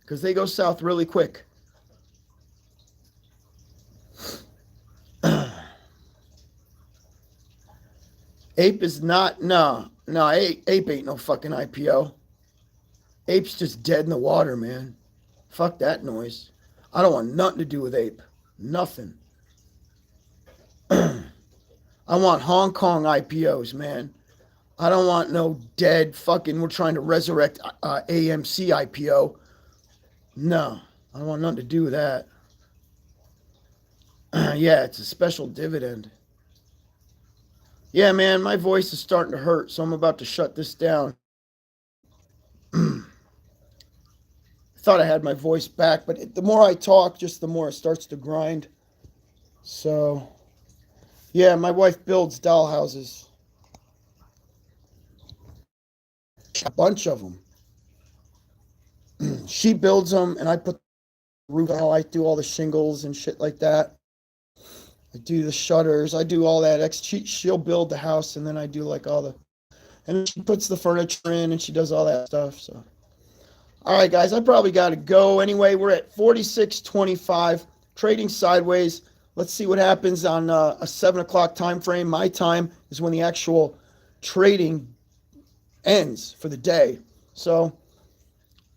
because they go south really quick. Ape is not, no. No, Ape ain't no fucking IPO. Ape's just dead in the water, man. Fuck that noise. I don't want nothing to do with Ape. Nothing. I want Hong Kong IPOs, man. I don't want no dead fucking, we're trying to resurrect AMC IPO. No, I don't want nothing to do with that. Yeah, it's a special dividend. Yeah, man, my voice is starting to hurt, so I'm about to shut this down. Thought I had my voice back, but the more I talk, just the more it starts to grind. So, yeah, my wife builds doll houses. A bunch of them. She builds them, and I put the roof on. I do all the shingles and shit like that. I do the shutters. I do all that. She'll build the house, and then I do like all the, and she puts the furniture in, and she does all that stuff. So, all right, guys, I probably got to go anyway. We're at 46.25, trading sideways. Let's see what happens on a 7 o'clock time frame. My time is when the actual trading ends for the day. So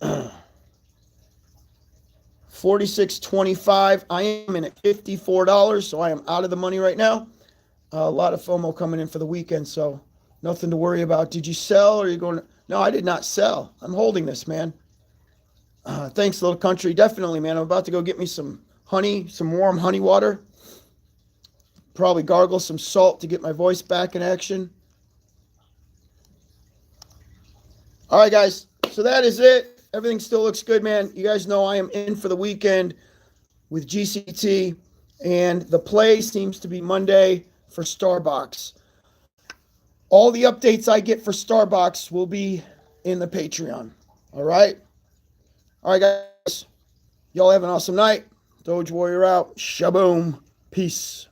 46.25. I am in at $54, so I am out of the money right now. A lot of FOMO coming in for the weekend, so nothing to worry about. Did you sell or are you going to? No, I did not sell. I'm holding this, man. Thanks, little country. Definitely, man. I'm about to go get me some honey, some warm honey water. Probably gargle some salt to get my voice back in action. All right, guys. So that is it. Everything still looks good, man. You guys know I am in for the weekend with GCT, and the play seems to be Monday for Starbox. All the updates I get for Starbox will be in the Patreon. All right? All right, guys. Y'all have an awesome night. Doge Warrior out. Shaboom. Peace.